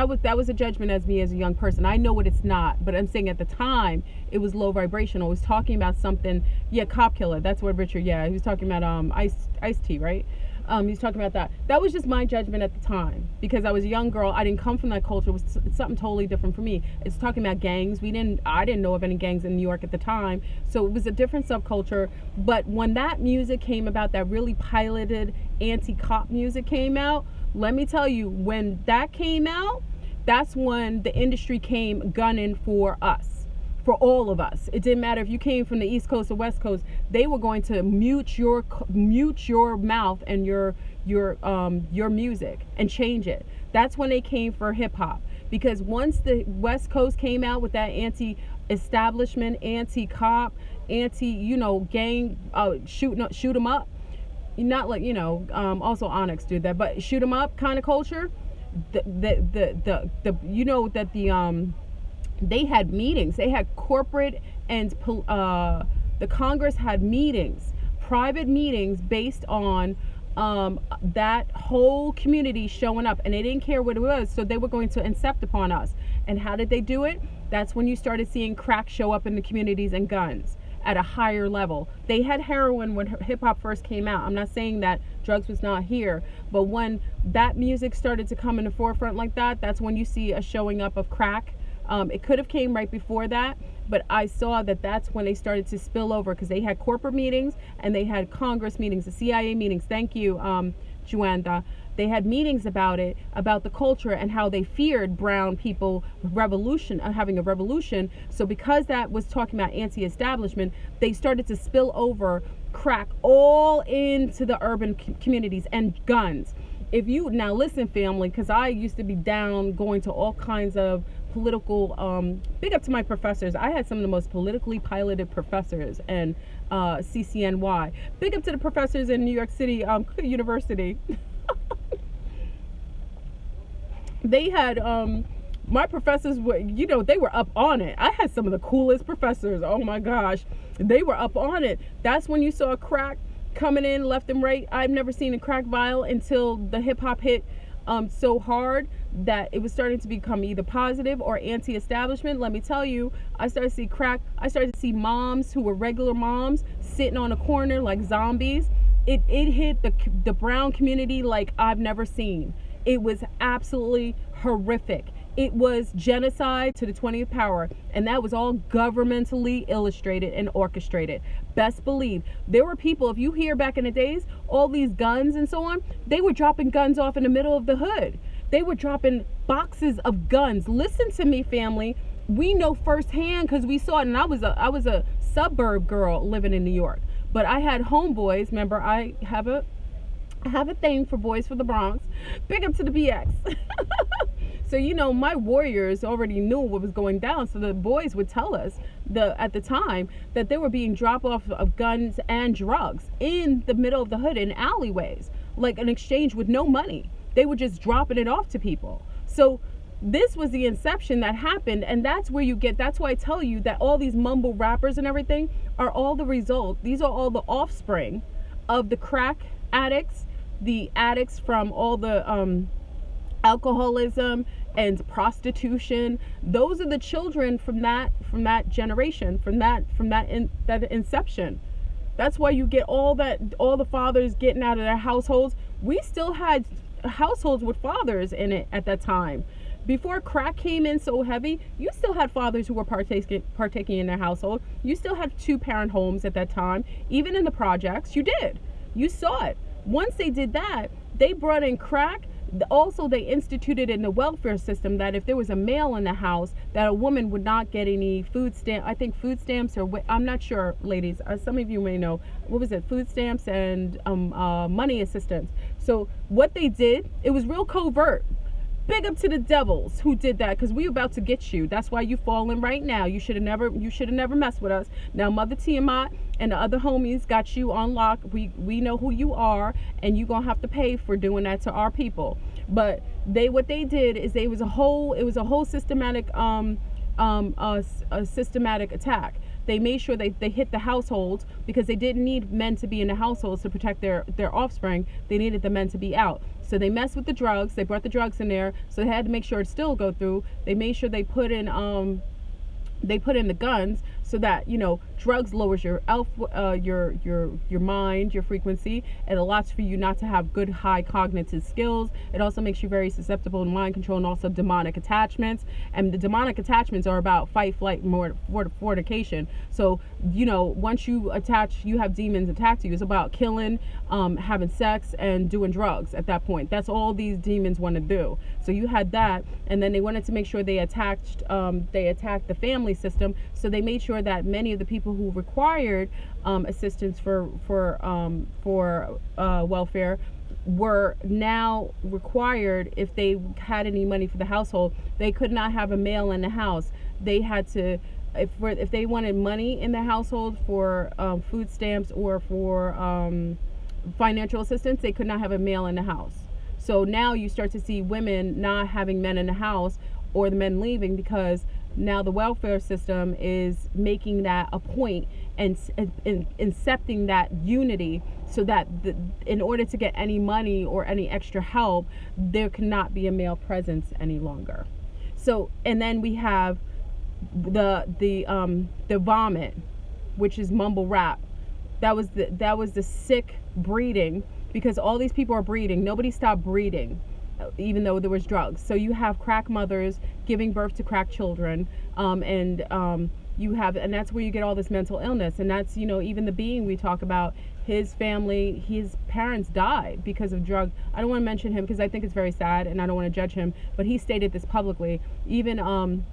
was a judgment as me as a young person. I know what it's not, but I'm saying at the time it was low vibrational. It was talking about something. Yeah, cop killer. That's what Richard. Yeah, he was talking about Ice-T, right? He was talking about that. That was just my judgment at the time because I was a young girl. I didn't come from that culture. It was something totally different for me. It's talking about gangs. I didn't know of any gangs in New York at the time, so it was a different subculture. But when that music came about, that really piloted anti-cop music came out. Let me tell you, when that came out, that's when the industry came gunning for us, for all of us. It didn't matter if you came from the East Coast or West Coast. They were going to mute your mouth and your music and change it. That's when they came for hip hop. Because once the West Coast came out with that anti-establishment, anti-cop, gang, shoot 'em up. Not like, also Onyx did that, but shoot 'em up kind of culture. They had meetings. They had corporate and the Congress had meetings, private meetings based on that whole community showing up, and they didn't care what it was, so they were going to incept upon us. And how did they do it? That's when you started seeing crack show up in the communities and guns at a higher level. They had heroin when hip hop first came out. I'm not saying that drugs was not here, but when that music started to come in the forefront like that, that's when you see a showing up of crack. It could have came right before that, but I saw that that's when they started to spill over because they had corporate meetings and they had Congress meetings, the CIA meetings. Thank you, Juanda. They had meetings about it, about the culture and how they feared brown people having a revolution. So because that was talking about anti-establishment, they started to spill over crack all into the urban communities and guns. If you now listen, family, because I used to be down going to all kinds of political, big up to my professors. I had some of the most politically piloted professors and CCNY. Big up to the professors in New York City University. They had my professors were, they were up on it. I had some of the coolest professors. Oh my gosh, they were up on it. That's when you saw crack coming in left and right. I've never seen a crack vial until the hip hop hit so hard that it was starting to become either positive or anti-establishment. Let me tell you, I started to see crack. I started to see moms who were regular moms sitting on a corner like zombies. It hit the brown community like I've never seen. It was absolutely horrific. It was genocide to the 20th power, and that was all governmentally illustrated and orchestrated. Best believe there were people, if you hear back in the days, all these guns and so on, they were dropping guns off in the middle of the hood. They were dropping boxes of guns. Listen to me, family. We know firsthand because we saw it, and I was a suburb girl living in New York. But I had homeboys. Remember, I have a thing for Boys for the Bronx. Big up to the BX. So, my warriors already knew what was going down. So the boys would tell us at the time that they were being dropped off of guns and drugs in the middle of the hood in alleyways, like an exchange with no money. They were just dropping it off to people. So this was the inception that happened, and that's where that's why I tell you that all these mumble rappers and everything are all the result. These are all the offspring of the crack addicts, the addicts from all the alcoholism and prostitution. Those are the children from that generation, from that inception. That's why you get all the fathers getting out of their households. We still had households with fathers in it at that time. Before crack came in so heavy, you still had fathers who were partaking in their household. You still had 2-parent homes at that time. Even in the projects, you did. You saw it. Once they did that, they brought in crack. Also, they instituted in the welfare system that if there was a male in the house, that a woman would not get any food stamp. I think food stamps, or I'm not sure, ladies. Some of you may know. What was it? Food stamps and money assistance. So what they did, it was real covert. Big up to the devils who did that, because we about to get you. That's why you falling right now. You should have never messed with us. Now Mother Tiamat and the other homies got you on lock. We know who you are, and you gonna have to pay for doing that to our people. But what they did is it was a whole systematic systematic attack. They made sure they hit the households because they didn't need men to be in the households to protect their offspring. They needed the men to be out. So they messed with the drugs. They brought the drugs in there. So they had to make sure it still go through. They made sure they put in the guns so that, drugs lowers your mind, your frequency. It allows for you not to have good high cognitive skills. It also makes you very susceptible to mind control and also demonic attachments. And the demonic attachments are about fight, flight, fornication. So, once you have demons attack you. It's about killing, having sex, and doing drugs at that point. That's all these demons want to do. So you had that, and then they wanted to make sure they attacked the family system. So they made sure that many of the people who required assistance for welfare were now required, if they had any money for the household, they could not have a male in the house. They had to, if they wanted money in the household for food stamps or for financial assistance, they could not have a male in the house. So now you start to see women not having men in the house, or the men leaving, because now the welfare system is making that a point and incepting that unity, so that in order to get any money or any extra help, there cannot be a male presence any longer. So, and then we have the vomit, which is mumble rap. That was the sick breeding, because all these people are breeding. Nobody stopped breeding, even though there was drugs. So you have crack mothers giving birth to crack children, and that's where you get all this mental illness. And that's, even the being we talk about, his family, his parents died because of drug. I don't want to mention him because I think it's very sad and I don't want to judge him, but he stated this publicly. Even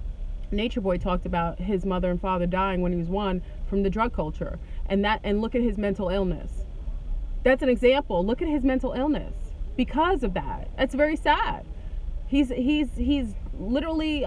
Nature Boy talked about his mother and father dying when he was 1 from the drug culture, and look at his mental illness. That's an example. Look at his mental illness because of that. That's very sad. He's literally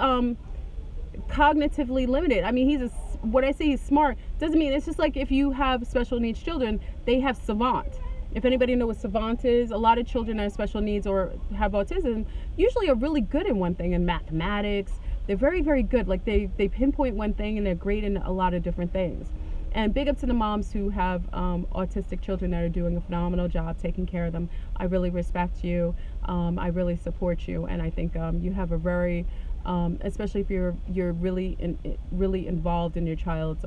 cognitively limited. I mean, what I say he's smart doesn't mean, it's just like if you have special needs children, they have savant. If anybody knows what savant is, a lot of children that have special needs or have autism usually are really good in one thing, in mathematics. They're very, very good. Like they pinpoint one thing and they're great in a lot of different things. And big up to the moms who have autistic children that are doing a phenomenal job taking care of them. I really respect you. I really support you, and I think you have a very, especially if you're really involved in your child's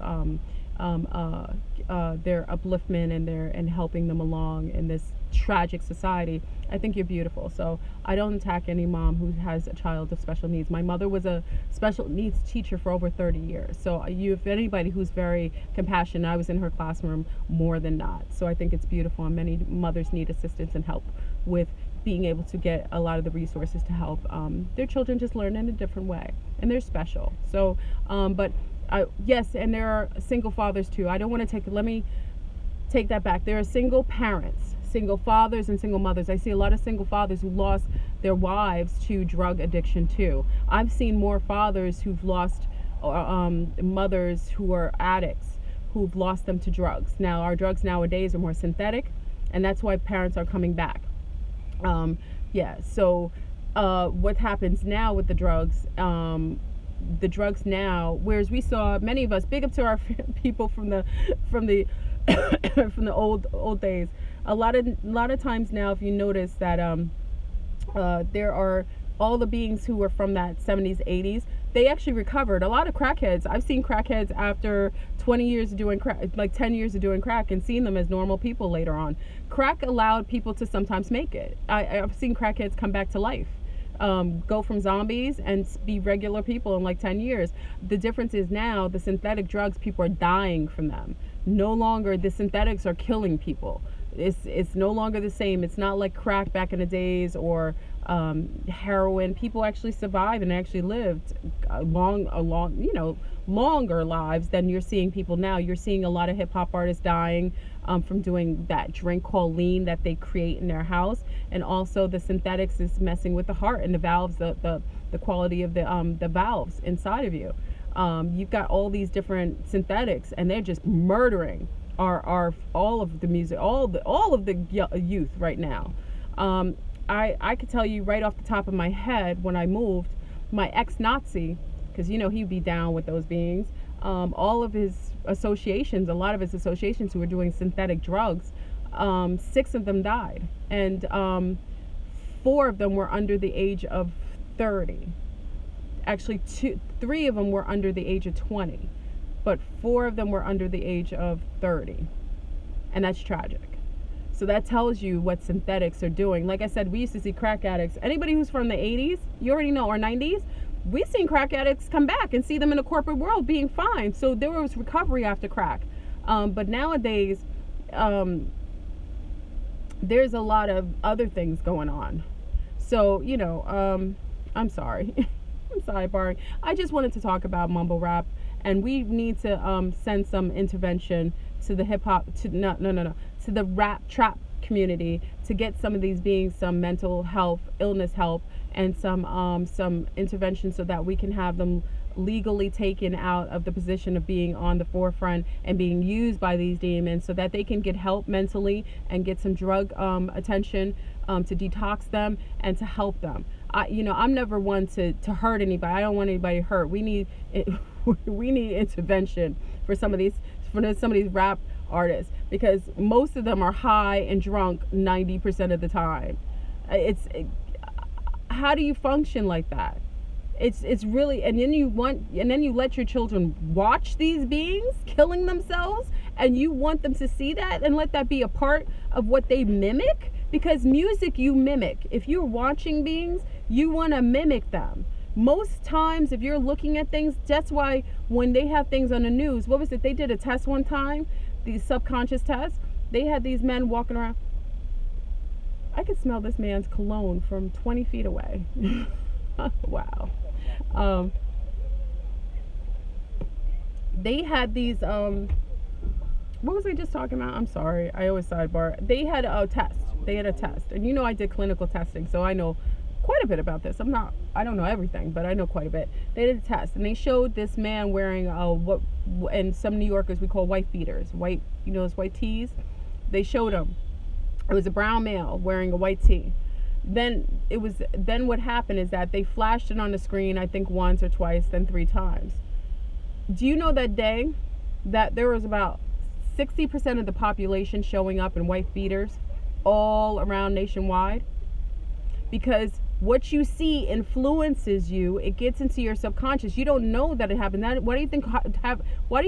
their upliftment and helping them along in this tragic society, I think you're beautiful. So I don't attack any mom who has a child with special needs. My mother was a special needs teacher for over 30 years. So if anybody who's very compassionate, I was in her classroom more than not. So I think it's beautiful, and many mothers need assistance and help with being able to get a lot of the resources to help their children just learn in a different way, and they're special. So but yes, and there are single fathers too. Let me take that back. There are single parents, single fathers, and single mothers. I see a lot of single fathers who lost their wives to drug addiction too. I've seen more fathers who've lost mothers who are addicts, who've lost them to drugs. Now, our drugs nowadays are more synthetic, and that's why parents are coming back. So what happens now with the drugs now, whereas we saw many of us, big up to our people from the from the old days. A lot of times now, if you notice that there are all the beings who were from that 70s, 80s, they actually recovered. A lot of crackheads, I've seen crackheads after 20 years of doing crack, like 10 years of doing crack, and seen them as normal people later on. Crack allowed people to sometimes make it. I've seen crackheads come back to life, go from zombies and be regular people in like 10 years. The difference is now the synthetic drugs, people are dying from them. No longer, the synthetics are killing people. It's no longer the same. It's not like crack back in the days, or heroin. People actually survived and actually lived longer lives than you're seeing people now. You're seeing a lot of hip hop artists dying from doing that drink called lean that they create in their house, and also the synthetics is messing with the heart and the valves, the quality of the valves inside of you. You've got all these different synthetics, and they're just murdering our all of the music, all of the youth right now. I could tell you right off the top of my head, when I moved, my ex-Nazi, because he'd be down with those beings, all of his associations, a lot of his associations who were doing synthetic drugs, 6 of them died, and 4 of them were under the age of 30. Actually, 3 of them were under the age of 20, but 4 of them were under the age of 30, and that's tragic. So that tells you what synthetics are doing. Like I said, we used to see crack addicts. Anybody who's from the 80s, you already know, or 90s, we've seen crack addicts come back and see them in the corporate world being fine. So there was recovery after crack. But nowadays, there's a lot of other things going on. So, I'm sorry. I'm sidebarring. I just wanted to talk about mumble rap, and we need to send some intervention to the hip hop, to the rap trap community, to get some of these beings some mental health, illness help, and some intervention, so that we can have them legally taken out of the position of being on the forefront and being used by these demons, so that they can get help mentally and get some drug attention to detox them and to help them. I'm never one to hurt anybody. I don't want anybody hurt. We need intervention for some of these rap artists, because most of them are high and drunk 90% of the time. How do you function like that? It's really, and then you let your children watch these beings killing themselves, and you want them to see that and let that be a part of what they mimic, because music you mimic. If you're watching beings, you want to mimic them. Most times, if you're looking at things, that's why when they have things on the news, what was it? They did a test one time, these subconscious tests. They had these men walking around. I could smell this man's cologne from 20 feet away. Wow. They had these, what was I just talking about? I'm sorry. I always sidebar. They had a test. And I did clinical testing, so I know quite a bit about this. I don't know everything, but I know quite a bit. They did a test, and they showed this man wearing and some New Yorkers we call white beaters, those white tees. They showed him. It was a brown male wearing a white tee. Then what happened is that they flashed it on the screen, I think once or twice, then 3 times. Do you know that day that there was about 60% of the population showing up in white beaters all around nationwide? because what you see influences you. It gets into your subconscious. You don't know that it happened. Why do you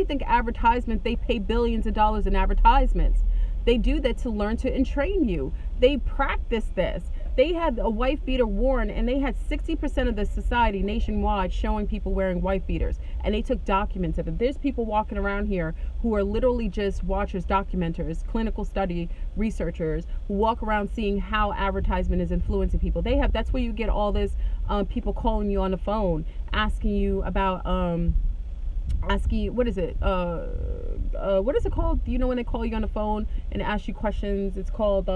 think advertisement, they pay billions of dollars in advertisements? They do that to learn to entrain you. They practice this. They had a wife beater worn, and they had 60% of the society nationwide showing people wearing wife beaters, and they took documents of it. There's people walking around here who are literally just watchers, documenters, clinical study researchers, who walk around seeing how advertisement is influencing people. That's where you get all this people calling you on the phone, asking you about what is it called? Do you know when they call you on the phone and ask you questions? It's called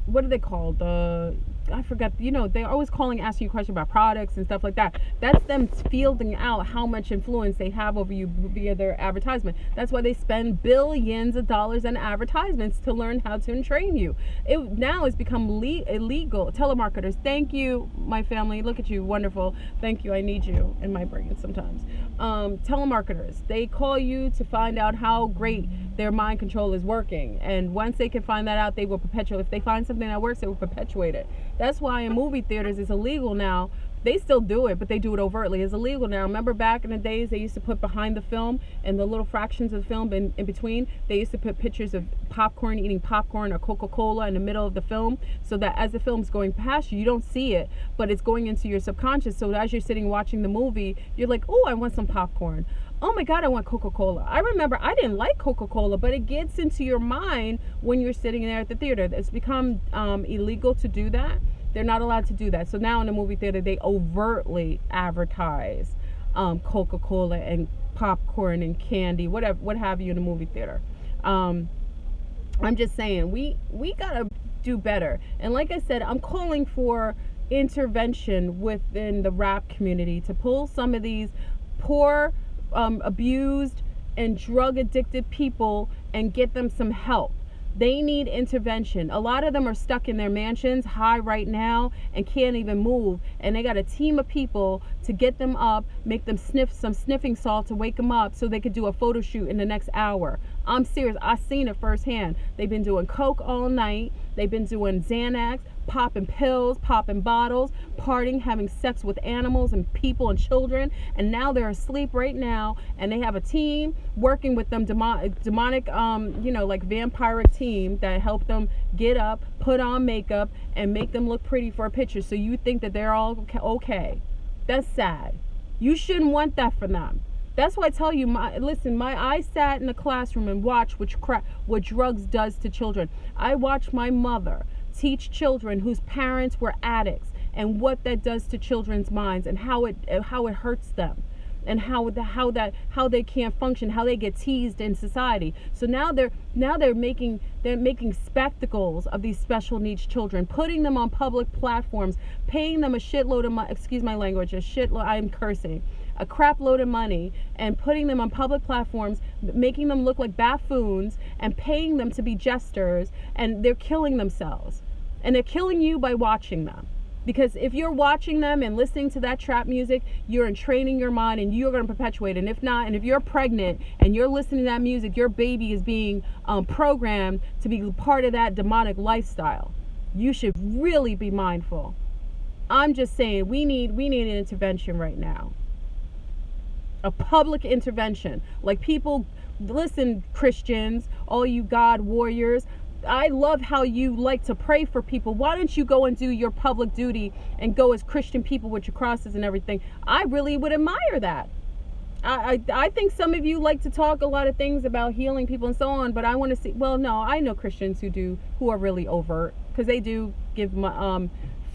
what are they called? I forgot. They're always asking you questions about products and stuff like that. That's them fielding out how much influence they have over you via their advertisement. That's why they spend billions of dollars on advertisements to learn how to entrain you. It now has become illegal. Telemarketers, thank you, my family. Look at you, wonderful. Thank you. I need you in my brain sometimes. Telemarketers, they call you to find out how great their mind control is working, and once they can find that out, they will perpetuate. If they find something that works, they will perpetuate it. That's why in movie theaters it's illegal now. They still do it, but they do it overtly. It's illegal now. Remember back in the days, they used to put behind the film and the little fractions of the film in between, they used to put pictures of eating popcorn or Coca-Cola in the middle of the film, so that as the film's going past you, you don't see it, but it's going into your subconscious. So as you're sitting watching the movie, you're like, oh, I want some popcorn. Oh my God, I want Coca-Cola. I remember I didn't like Coca-Cola, but it gets into your mind when you're sitting there at the theater. It's become illegal to do that. They're not allowed to do that. So now in the movie theater, they overtly advertise Coca-Cola and popcorn and candy, what have you in the movie theater. I'm just saying, we gotta do better. And like I said, I'm calling for intervention within the rap community to pull some of these poor, abused and drug addicted people and get them some help. They need intervention. A lot of them are stuck in their mansions high right now and can't even move, and they got a team of people to get them up, make them sniff some sniffing salt to wake them up so they could do a photo shoot in the next hour. I'm serious. I've seen it firsthand. They've been doing coke all night. They've been doing Xanax, popping pills, popping bottles, partying, having sex with animals and people and children, and now they're asleep right now, and they have a team working with them, demonic like vampiric team that help them get up, put on makeup, and make them look pretty for a picture, so you think that they're all okay. That's sad. You shouldn't want that for them. That's why I tell you, I sat in the classroom and watched what drugs does to children. I watched my mother teach children whose parents were addicts and what that does to children's minds and how it hurts them, and how they can't function, how they get teased in society. So now they're making spectacles of these special needs children, putting them on public platforms, paying them a shitload of money, excuse my language, I'm cursing, a crap load of money, and putting them on public platforms, making them look like buffoons and paying them to be jesters, and they're killing themselves. And they're killing you by watching them. Because if you're watching them and listening to that trap music, you're entraining your mind and you're going to perpetuate it. And if not, and if you're pregnant and you're listening to that music, your baby is being programmed to be part of that demonic lifestyle. You should really be mindful. I'm just saying, we need an intervention right now. A public intervention. Like, people, listen, Christians, all you God warriors, I love how you like to pray for people. Why don't you go and do your public duty and go as Christian people with your crosses and everything? I really would admire that. I think some of you like to talk a lot of things about healing people and so on, but I want to see, well, no, I know Christians who are really overt, because they do give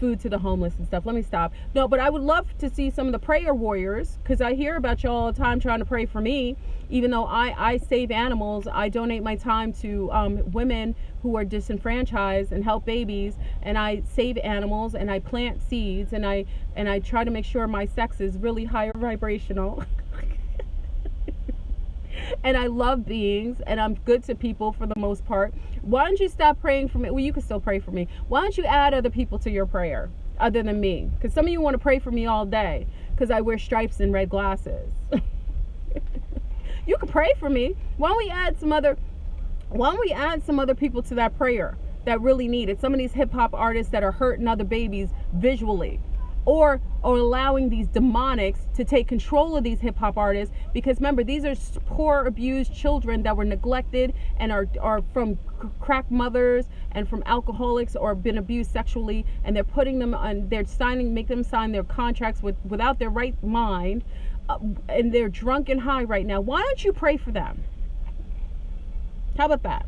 food to the homeless and stuff. Let me stop. No, but I would love to see some of the prayer warriors, because I hear about you all the time trying to pray for me. Even though I save animals, I donate my time to women who are disenfranchised and help babies, and I save animals and I plant seeds, and I try to make sure my sex is really higher vibrational. And I love beings, and I'm good to people for the most part. Why don't you stop praying for me? Well, you can still pray for me. Why don't you add other people to your prayer other than me? Because some of you want to pray for me all day because I wear stripes and red glasses. You can pray for me. Why don't we add some other people to that prayer that really need it. Some of these hip hop artists that are hurting other babies visually, or allowing these demonics to take control of these hip hop artists, because remember, these are poor, abused children that were neglected and are from crack mothers and from alcoholics or been abused sexually, and they're putting them on, make them sign their contracts without their right mind, and they're drunk and high right now. Why don't you pray for them? How about that?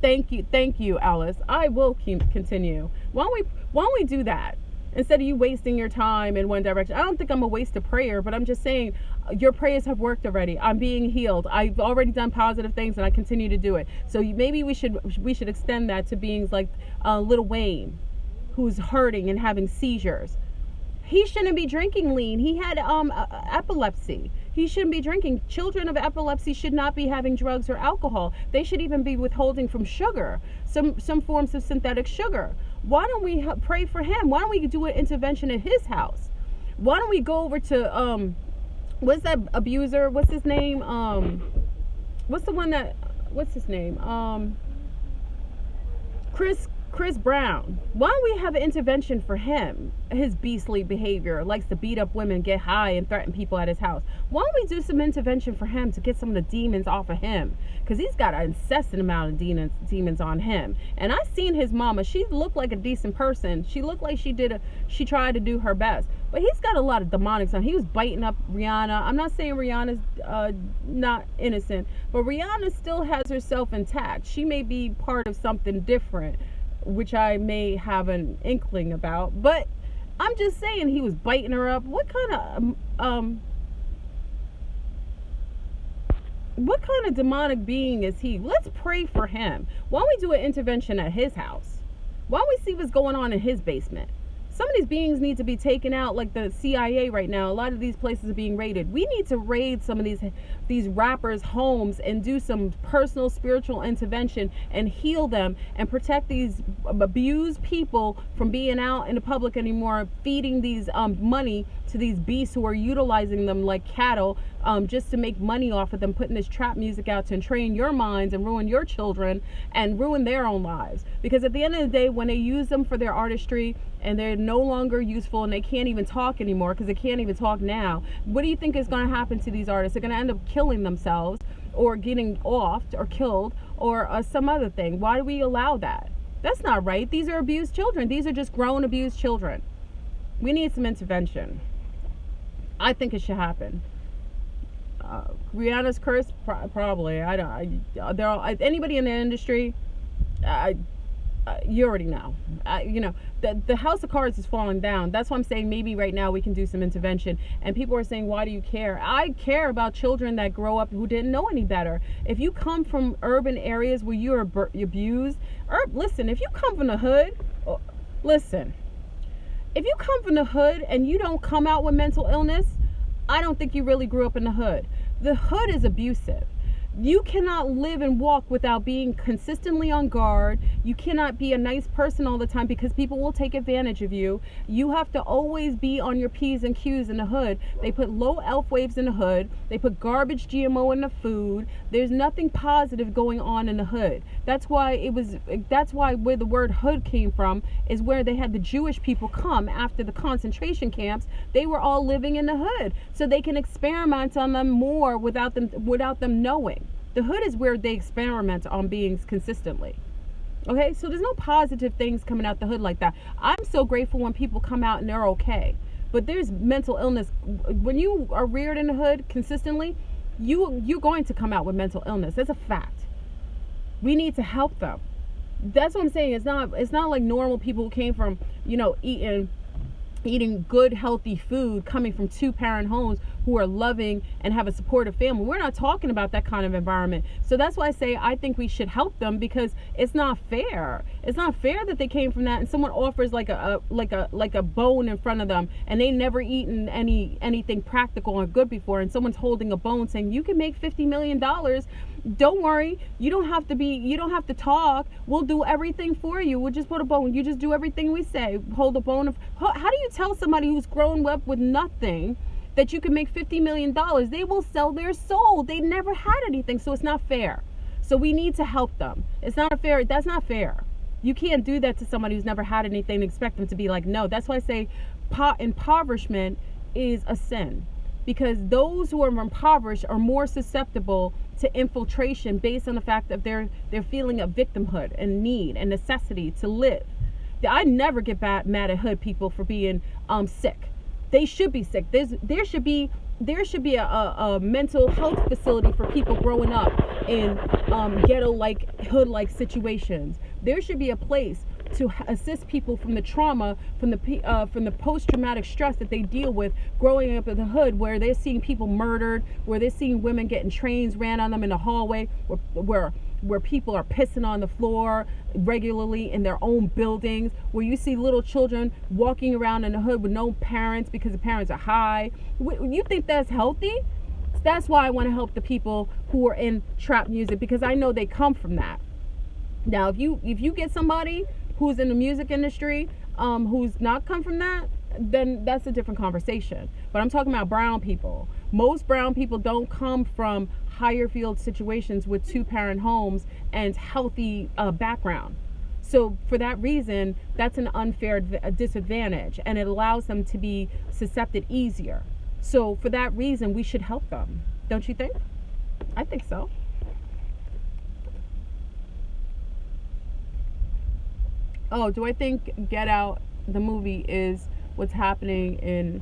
Thank you, Alice. I will continue. Why don't we do that instead of you wasting your time in one direction? I don't think I'm a waste of prayer, but I'm just saying your prayers have worked already. I'm being healed. I've already done positive things, and I continue to do it. So maybe we should extend that to beings like Lil Wayne, who's hurting and having seizures. He shouldn't be drinking lean. He had epilepsy. He shouldn't be drinking. Children of epilepsy should not be having drugs or alcohol. They should even be withholding from sugar, some forms of synthetic sugar. Why don't we pray for him? Why don't we do an intervention at his house? Why don't we go over to what's that abuser? What's his name? What's his name? Chris Brown. Why don't we have an intervention for him? His beastly behavior, likes to beat up women, get high, and threaten people at his house. Why don't we do some intervention for him to get some of the demons off of him? Because he's got an incessant amount of demons on him. And I seen his mama. She looked like a decent person. She looked like she tried to do her best. But he's got a lot of demonics on. He was biting up Rihanna. I'm not saying Rihanna's not innocent, but Rihanna still has herself intact. She may be part of something different, which I may have an inkling about, but I'm just saying he was biting her up. What kind of demonic being is he? Let's pray for him. Why don't we do an intervention at his house? Why don't we see what's going on in his basement? Some of these beings need to be taken out, like the CIA right now. A lot of these places are being raided. We need to raid some of these rappers' homes and do some personal spiritual intervention and heal them and protect these abused people from being out in the public anymore, feeding these money to these beasts who are utilizing them like cattle, just to make money off of them, putting this trap music out to entrain your minds and ruin your children and ruin their own lives. Because at the end of the day, when they use them for their artistry and they're no longer useful and they can't even talk anymore, because they can't even talk now, what do you think is going to happen to these artists? They're going to end up killing themselves or getting offed or killed or some other thing. Why do we allow that? That's not right. These are abused children. These are just grown abused children. We need some intervention. I think it should happen. Rihanna's curse, probably. They're all, anybody in the industry, you already know. The house of cards is falling down. That's why I'm saying maybe right now we can do some intervention. And people are saying, why do you care? I care about children that grow up who didn't know any better. If you come from urban areas where you're abused, listen, if you come from the hood, listen, if you come from the hood and you don't come out with mental illness, I don't think you really grew up in the hood. The hood is abusive. You cannot live and walk without being consistently on guard. You cannot be a nice person all the time because people will take advantage of you. You have to always be on your P's and Q's in the hood. They put low elf waves in the hood. They put garbage GMO in the food. There's nothing positive going on in the hood. That's why where the word hood came from is where they had the Jewish people come after the concentration camps. They were all living in the hood so they can experiment on them more without them knowing. The hood is where they experiment on beings consistently. Okay, so there's no positive things coming out the hood like that. I'm so grateful when people come out and they're okay. But there's mental illness. When you are reared in the hood consistently, you're going to come out with mental illness. That's a fact. We need to help them. That's what I'm saying. It's not like normal people who came from, eating good, healthy food, coming from 2-parent homes who are loving and have a supportive family. We're not talking about that kind of environment. So that's why I say I think we should help them, because it's not fair. It's not fair that they came from that and someone offers like a bone in front of them and they never eaten anything practical or good before, and someone's holding a bone saying you can make $50 million. Don't worry, you don't have to talk. We'll do everything for you. We'll just put a bone. You just do everything we say. Hold a bone. How do you tell somebody who's grown up with nothing that you can make $50 million? They will sell their soul. They never had anything, so it's not fair. So we need to help them. It's not fair. That's not fair. You can't do that to somebody who's never had anything and expect them to be like, no. That's why I say impoverishment is a sin, because those who are impoverished are more susceptible to infiltration based on the fact that their feeling of victimhood and need and necessity to live. I never get mad at hood people for being sick. They should be sick. There should be a mental health facility for people growing up in ghetto-like, hood-like situations. There should be a place to assist people from the trauma, from the post-traumatic stress that they deal with growing up in the hood, where they're seeing people murdered, where they're seeing women getting trains ran on them in the hallway, where people are pissing on the floor regularly in their own buildings, where you see little children walking around in the hood with no parents because the parents are high. You think that's healthy? That's why I want to help the people who are in trap music, because I know they come from that. Now, if you get somebody who's in the music industry who's not come from that, then that's a different conversation. But I'm talking about brown people. Most brown people don't come from higher field situations with 2-parent homes and healthy background. So for that reason, that's an unfair disadvantage, and it allows them to be susceptible easier. So for that reason, we should help them. Don't you think? I think so. Oh, do I think Get Out, the movie, is what's happening in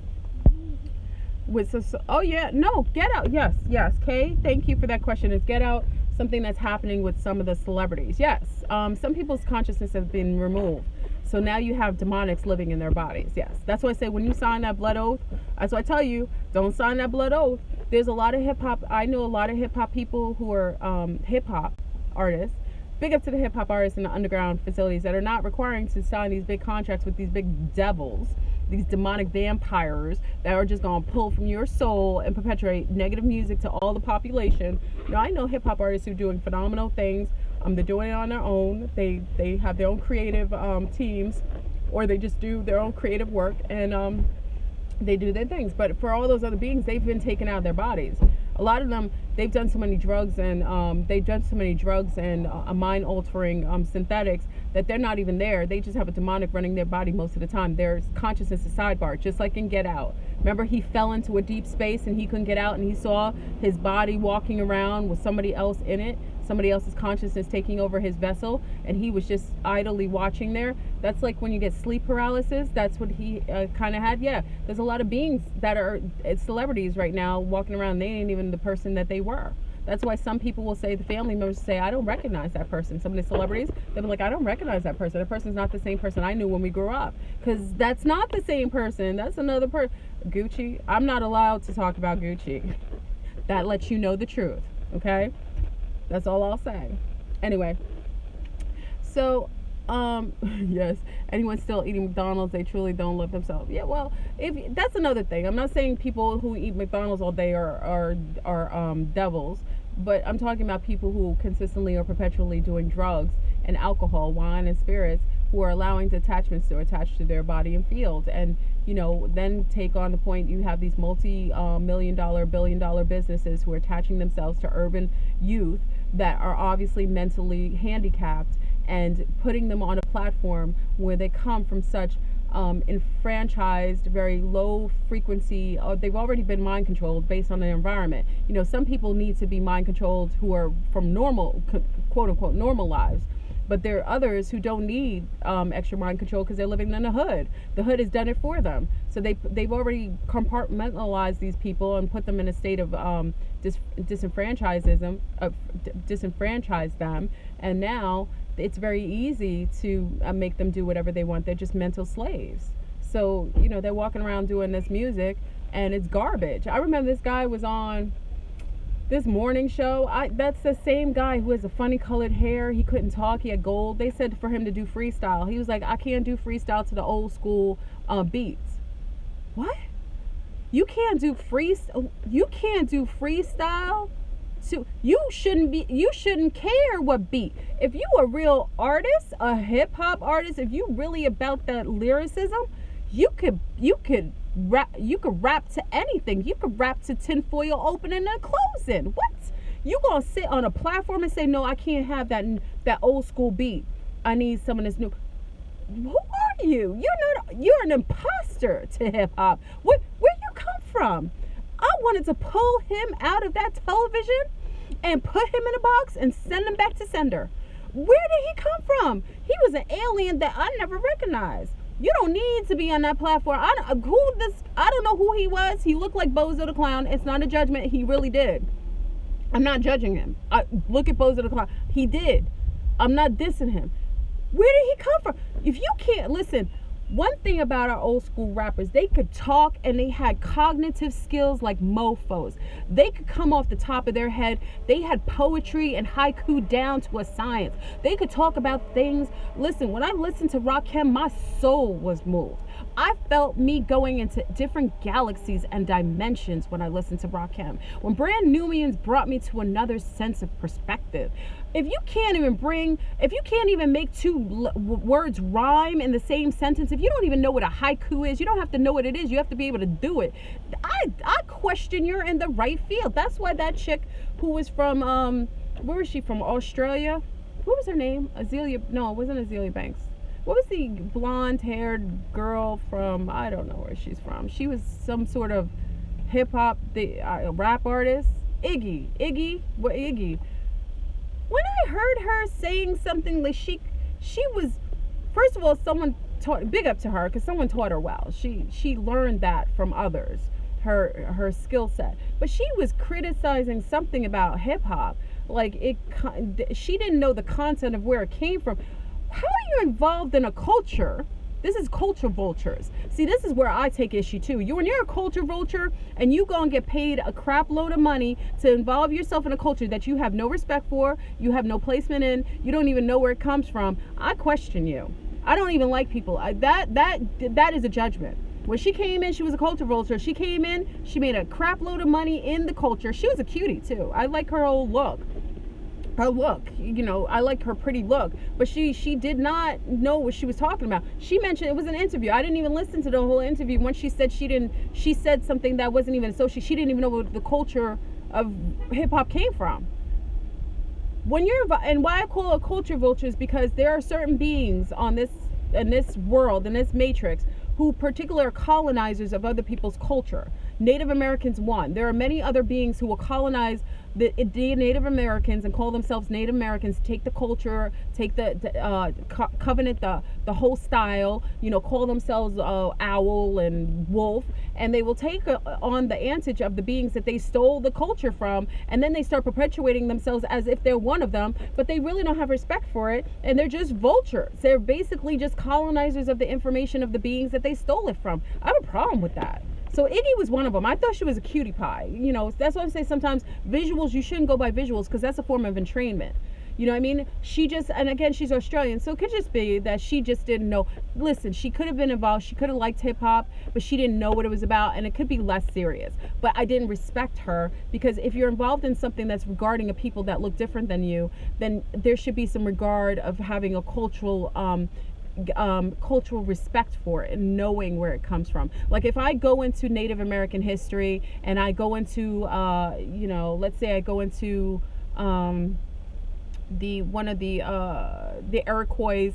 oh yeah, no, Get Out, yes. Kay, thank you for that question. Is Get Out something that's happening with some of the celebrities? Yes. Some people's consciousness has been removed, so now you have demonics living in their bodies. Yes, that's why I say when you sign that blood oath, that's why I tell you, don't sign that blood oath. There's a lot of hip hop. I know a lot of hip hop people who are hip hop artists. Big up to the hip hop artists in the underground facilities that are not requiring to sign these big contracts with these big devils, these demonic vampires that are just going to pull from your soul and perpetuate negative music to all the population. You know, I know hip hop artists who are doing phenomenal things. They're doing it on their own. They have their own creative teams, or they just do their own creative work, and they do their things. But for all those other beings, they've been taken out of their bodies. A lot of them, they've done so many drugs and mind-altering synthetics that they're not even there. They just have a demonic running their body most of the time. Their consciousness is sidebar, just like in Get Out. Remember, he fell into a deep space and he couldn't get out, and he saw his body walking around with somebody else in it, somebody else's consciousness taking over his vessel, and he was just idly watching there. That's like when you get sleep paralysis. That's what he kind of had. Yeah, there's a lot of beings that are celebrities right now walking around. They ain't even the person that they were. That's why some people will say, the family members say, I don't recognize that person. Some of the celebrities, they'll be like, I don't recognize that person. That person's not the same person I knew when we grew up. Because that's not the same person. That's another person. Gucci, I'm not allowed to talk about Gucci. That lets you know the truth, okay? That's all I'll say. Anyway, so, yes, anyone still eating McDonald's, they truly don't love themselves. Yeah, well, if that's another thing. I'm not saying people who eat McDonald's all day are devils, but I'm talking about people who consistently or perpetually doing drugs and alcohol, wine and spirits, who are allowing detachments to attach to their body and field, and then take on the point you have these multi-million-dollar, billion-dollar businesses who are attaching themselves to urban youth that are obviously mentally handicapped, and putting them on a platform where they come from such enfranchised, very low frequency, they've already been mind controlled based on their environment. Some people need to be mind controlled who are from normal, quote unquote, normal lives. But there are others who don't need extra mind control because they're living in the hood. The hood has done it for them. So they've already compartmentalized these people and put them in a state of disenfranchise them. And now it's very easy to make them do whatever they want. They're just mental slaves. So, they're walking around doing this music and it's garbage. I remember this guy was on this morning show. That's the same guy who has a funny colored hair. He couldn't talk. He had gold. They said for him to do freestyle. He was like, I can't do freestyle to the old school beats. What? You can't do freestyle? You can't do freestyle? So you shouldn't care what beat. If you a real artist, a hip hop artist, if you really about that lyricism, you could rap to anything. You could rap to tinfoil opening and closing. What? You gonna sit on a platform and say, no, I can't have that old school beat. I need some of this new. Who are you? You're an imposter to hip hop. Where you come from? I wanted to pull him out of that television and put him in a box and send him back to sender. Where did he come from? He was an alien that I never recognized. You don't need to be on that platform. I don't know who he was. He looked like Bozo the Clown. It's not a judgment. He really did. I'm not judging him. Look at Bozo the Clown. He did. I'm not dissing him. Where did he come from? If you can't listen, one thing about our old school rappers, they could talk and they had cognitive skills like mofos. They could come off the top of their head. They had poetry and haiku down to a science. They could talk about things. Listen, when I listened to Rakim, my soul was moved. I felt me going into different galaxies and dimensions when I listened to Rakim. When Brand Nubians brought me to another sense of perspective. If you can't even make two words rhyme in the same sentence, if you don't even know what a haiku is, you don't have to know what it is. You have to be able to do it. I question you're in the right field. That's why that chick who was from, where was she from? Australia? What was her name? No, it wasn't Azealia Banks. What was the blonde-haired girl from, I don't know where she's from. She was some sort of hip-hop, rap artist. Iggy. When I heard her saying something like she was, first of all, someone taught, big up to her, because someone taught her well. She learned that from others, her skill set. But she was criticizing something about hip-hop. Like, she didn't know the content of where it came from. How are you involved in a culture? This is culture vultures. See, this is where I take issue too. When you're a culture vulture and you go and get paid a crap load of money to involve yourself in a culture that you have no respect for, you have no placement in, you don't even know where it comes from, I question you. I don't even like people. That is a judgment. When she came in, she was a culture vulture. She came in, she made a crap load of money in the culture. She was a cutie too. I like her whole look. I like her pretty look, but she did not know what she was talking about. She mentioned, it was an interview. I didn't even listen to the whole interview. Once she said something that wasn't even associated. She didn't even know where the culture of hip hop came from. And why I call it culture vultures, because there are certain beings in this world, in this matrix, who particularly are colonizers of other people's culture. Native Americans, one. There are many other beings who will colonize the Native Americans and call themselves Native Americans, take the culture, take covenant the whole style, call themselves owl and wolf, and they will take on the antage of the beings that they stole the culture from, and then they start perpetuating themselves as if they're one of them, but they really don't have respect for it, and they're just vultures. They're basically just colonizers of the information of the beings that they stole it from. I have a problem with that. So Iggy was one of them. I thought she was a cutie pie. That's why I say sometimes visuals, you shouldn't go by visuals, because that's a form of entrainment. You know what I mean? And again, she's Australian, so it could just be that she just didn't know. Listen, she could have been involved. She could have liked hip hop, but she didn't know what it was about, and it could be less serious. But I didn't respect her, because if you're involved in something that's regarding a people that look different than you, then there should be some regard of having a cultural respect for it and knowing where it comes from. Like if I go into Native American history and I go into let's say I go into the Iroquois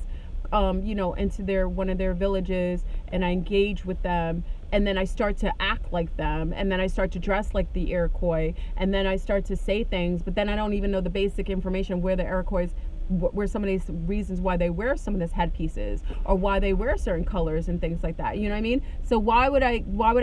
into one of their villages, and I engage with them, and then I start to act like them, and then I start to dress like the Iroquois, and then I start to say things, but then I don't even know the basic information where the Iroquois, where some of these reasons why they wear some of these headpieces, or why they wear certain colors and things like that. You know what I mean? So why would I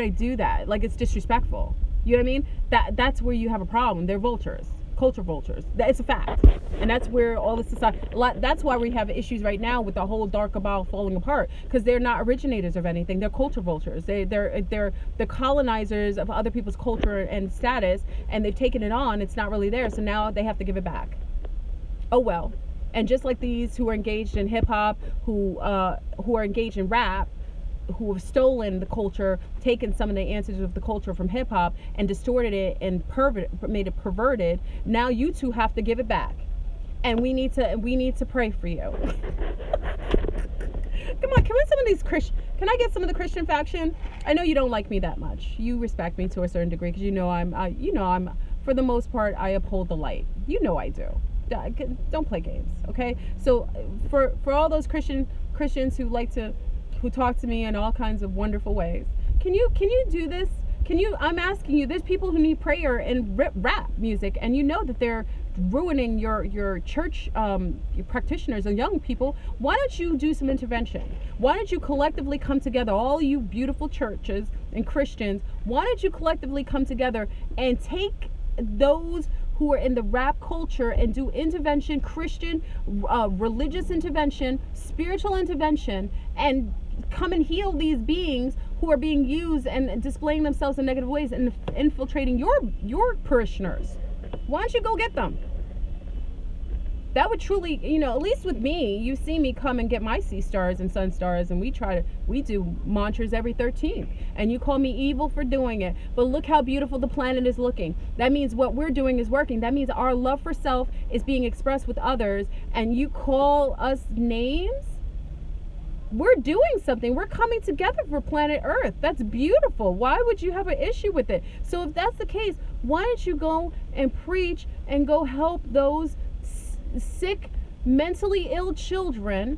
do that? Like, it's disrespectful. You know what I mean? That's where you have a problem. They're vultures, culture vultures. It's a fact, and that's where all the society. That's why we have issues right now with the whole dark cabal falling apart, because they're not originators of anything. They're culture vultures. They're the colonizers of other people's culture and status, and they've taken it on. It's not really there, so now they have to give it back. Oh well. And just like these who are engaged in hip hop, who are engaged in rap, who have stolen the culture, taken some of the answers of the culture from hip hop and distorted it and made it perverted, now you two have to give it back. And we need to pray for you. Come on, can I get some of the Christian faction? I know you don't like me that much. You respect me to a certain degree, because I'm for the most part, I uphold the light. You know I do. Don't play games, okay? So for all those Christians who talk to me in all kinds of wonderful ways, can you do this? I'm asking you, there's people who need prayer and rap music, and you know that they're ruining your church, your practitioners and young people. Why don't you do some intervention? Why don't you collectively come together, all you beautiful churches and Christians? Why don't you collectively come together and take those who are in the rap culture and do intervention, Christian, religious intervention, spiritual intervention, and come and heal these beings who are being used and displaying themselves in negative ways and infiltrating your parishioners? Why don't you go get them? That would truly, at least with me, you see me come and get my sea stars and sun stars, and we do mantras every 13th, and you call me evil for doing it. But look how beautiful the planet is looking. That means what we're doing is working. That means our love for self is being expressed with others, and you call us names? We're doing something. We're coming together for planet Earth. That's beautiful. Why would you have an issue with it? So if that's the case, why don't you go and preach and go help those sick, mentally ill children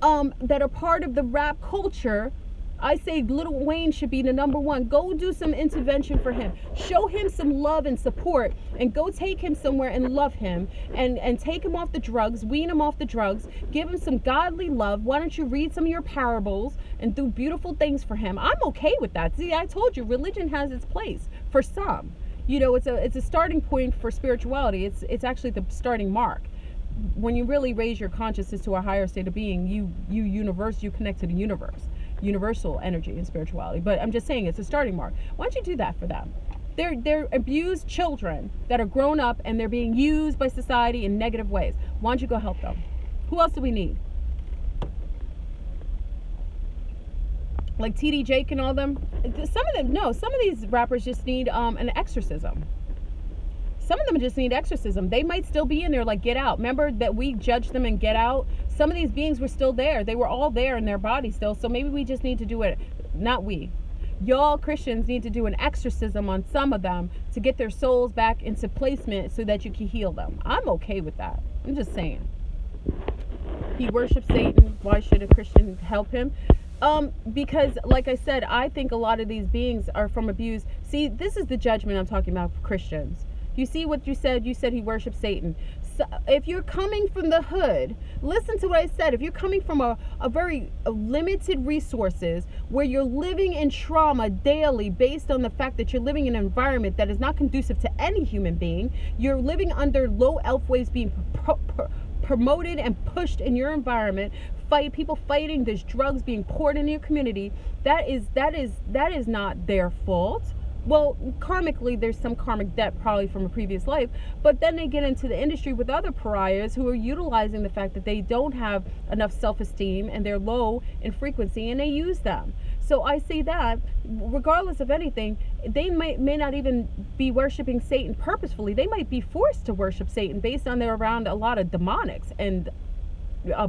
that are part of the rap culture? I say Lil Wayne should be the number one. Go do some intervention for him. Show him some love and support, and go take him somewhere and love him, and take him off the drugs, wean him off the drugs, give him some godly love. Why don't you read some of your parables and do beautiful things for him? I'm okay with that. See, I told you, religion has its place for some. It's a starting point for spirituality. It's actually the starting mark. When you really raise your consciousness to a higher state of being, you connect to the universal energy and spirituality. But I'm just saying, it's a starting mark. Why don't you do that for them? They're abused children that are grown up, and they're being used by society in negative ways. Why don't you go help them? Who else do we need? Like TD Jake and all them. Some of these rappers just need an exorcism. Some of them just need exorcism. They might still be in there like Get Out. Remember that we judged them in Get Out? Some of these beings were still there. They were all there in their body still. So maybe we just need to do it. Not we. Y'all Christians need to do an exorcism on some of them to get their souls back into placement so that you can heal them. I'm okay with that. I'm just saying. He worships Satan. Why should a Christian help him? Because like I said, I think a lot of these beings are from abuse. See, this is the judgment I'm talking about for Christians. You see what you said? You said he worships Satan. So if you're coming from the hood, listen to what I said. If you're coming from a very limited resources, where you're living in trauma daily based on the fact that you're living in an environment that is not conducive to any human being, you're living under low elf waves being promoted and pushed in your environment, people fighting, there's drugs being poured into your community, that is not their fault. Well, karmically, there's some karmic debt probably from a previous life, but then they get into the industry with other pariahs who are utilizing the fact that they don't have enough self-esteem and they're low in frequency, and they use them. So I say that regardless of anything, they may not even be worshiping Satan purposefully. They might be forced to worship Satan based on they're around a lot of demonics and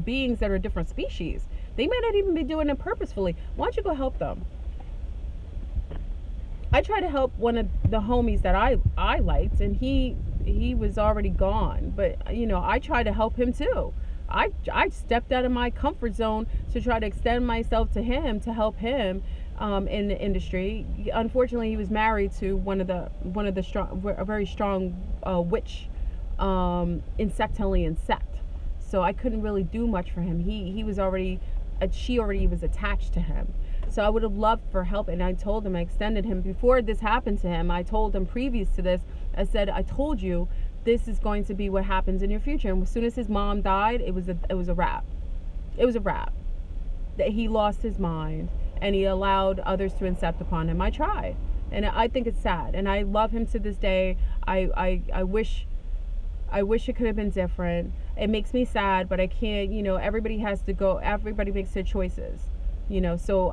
beings that are different species. They may not even be doing it purposefully. Why don't you go help them? I tried to help one of the homies that I liked, and he was already gone. But I tried to help him too. I stepped out of my comfort zone to try to extend myself to him, to help him in the industry. Unfortunately, he was married to one of a very strong witch insectilian sect. So I couldn't really do much for him. She already was attached to him. So I would have loved for help, and I told him, I extended him before this happened to him. I told him previous to this, I said, I told you this is going to be what happens in your future. And as soon as his mom died, it was a wrap. It was a wrap. That he lost his mind and he allowed others to incept upon him. I tried, and I think it's sad, and I love him to this day. I wish it could have been different. It makes me sad, but I can't. Everybody has to go. Everybody makes their choices. So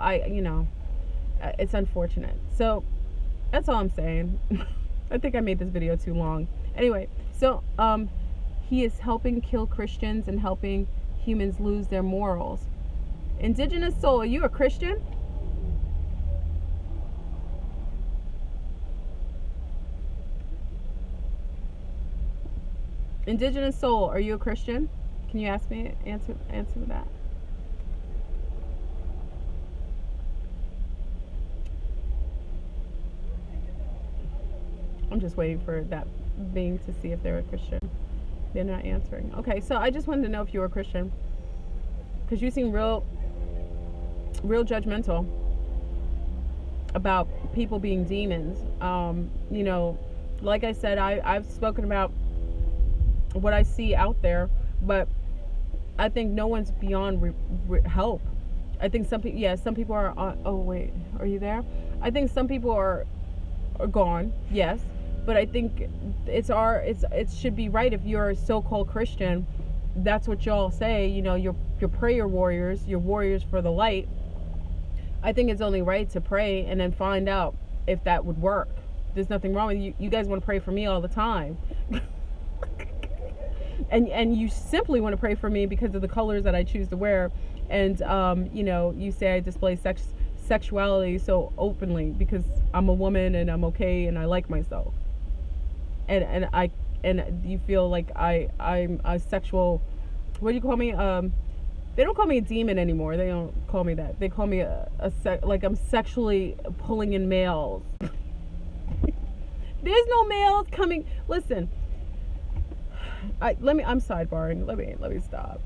it's unfortunate. So that's all I'm saying. I think I made this video too long. Anyway, so he is helping kill Christians and helping humans lose their morals. Indigenous soul, are you a Christian? Indigenous soul, are you a Christian? Can you ask me, answer that? I'm just waiting for that being to see if they're a Christian. They're not answering. Okay, so I just wanted to know if you were a Christian, because you seem real judgmental about people being demons. You know, like I said, I've spoken about what I see out there, but I think no one's beyond help. I think some people, yeah, some people are on, oh wait, are you there? I think some people are gone, yes, but I think it should be right if you're a so-called Christian. That's what y'all say, you know, your prayer warriors, your warriors for the light. I think it's only right to pray and then find out if that would work. There's nothing wrong with you. You guys want to pray for me all the time. and you simply want to pray for me because of the colors that I choose to wear. And, you know, you say I display sexuality so openly because I'm a woman and I'm okay and I like myself. And you feel like I'm a sexual, what do you call me? They don't call me a demon anymore. They don't call me that. They call me like I'm sexually pulling in males. There's no males coming. Listen, I'm sidebarring. Let me stop.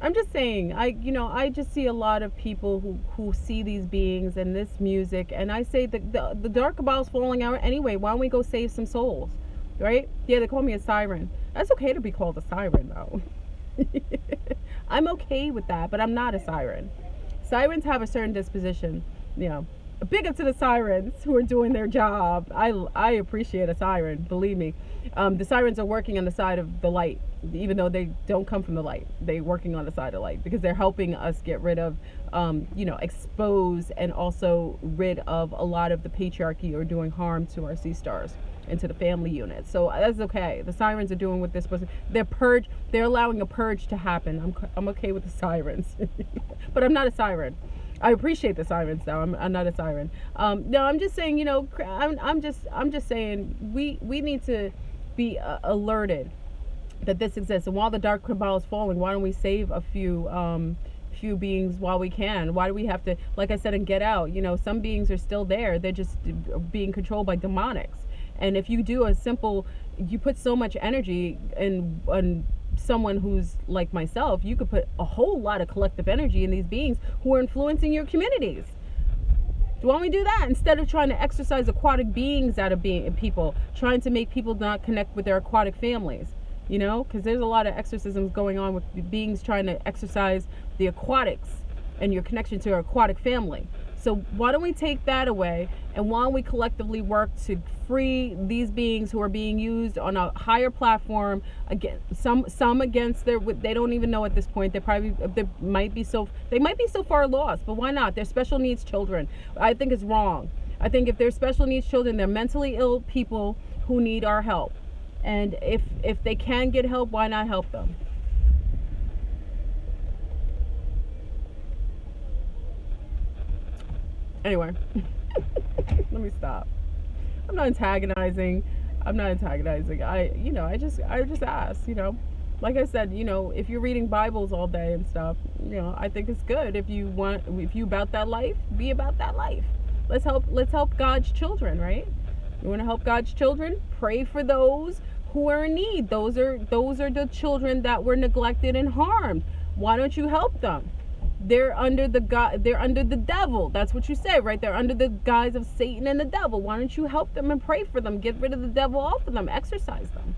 I'm just saying, I just see a lot of people who see these beings and this music, and I say the dark cabal's falling out anyway. Why don't we go save some souls, right? Yeah, they call me a siren. That's okay to be called a siren, though. I'm okay with that, but I'm not a siren. Sirens have a certain disposition, you know. Big up to the sirens who are doing their job. I appreciate a siren, believe me. The sirens are working on the side of the light, even though they don't come from the light. They're working on the side of light because they're helping us get rid of, expose and also rid of a lot of the patriarchy or doing harm to our sea stars and to the family unit. So that's okay. The sirens are doing what they're supposed to. They're allowing a purge to happen. I'm okay with the sirens, but I'm not a siren. I appreciate the sirens, though. I'm not a siren. No, I'm just saying, I'm just saying we need to be alerted that this exists. And while the dark cabal is falling, why don't we save a few beings while we can? Why do we have to, like I said in Get Out, some beings are still there. They're just being controlled by demonics. And if you do you put so much energy in someone who's like myself, you could put a whole lot of collective energy in these beings who are influencing your communities. Why don't we do that instead of trying to exorcise aquatic beings out of people, trying to make people not connect with their aquatic families, because there's a lot of exorcisms going on with beings trying to exorcise the aquatics and your connection to your aquatic family. So why don't we take that away, and why don't we collectively work to free these beings who are being used on a higher platform? Again, some against they don't even know at this point. They might be so far lost, but why not? They're special needs children. I think it's wrong. I think if they're special needs children, they're mentally ill people who need our help. And if they can get help, why not help them? Anyway, let me stop. I'm not antagonizing. I just ask, like I said, if you're reading Bibles all day and stuff, I think it's good. If you about that life, be about that life. Let's help God's children, right? You want to help God's children? Pray for those who are in need. Those are the children that were neglected and harmed. Why don't you help them? They're under the devil. That's what you say, right? They're under the guise of Satan and the devil. Why don't you help them and pray for them? Get rid of the devil off of them. Exorcise them.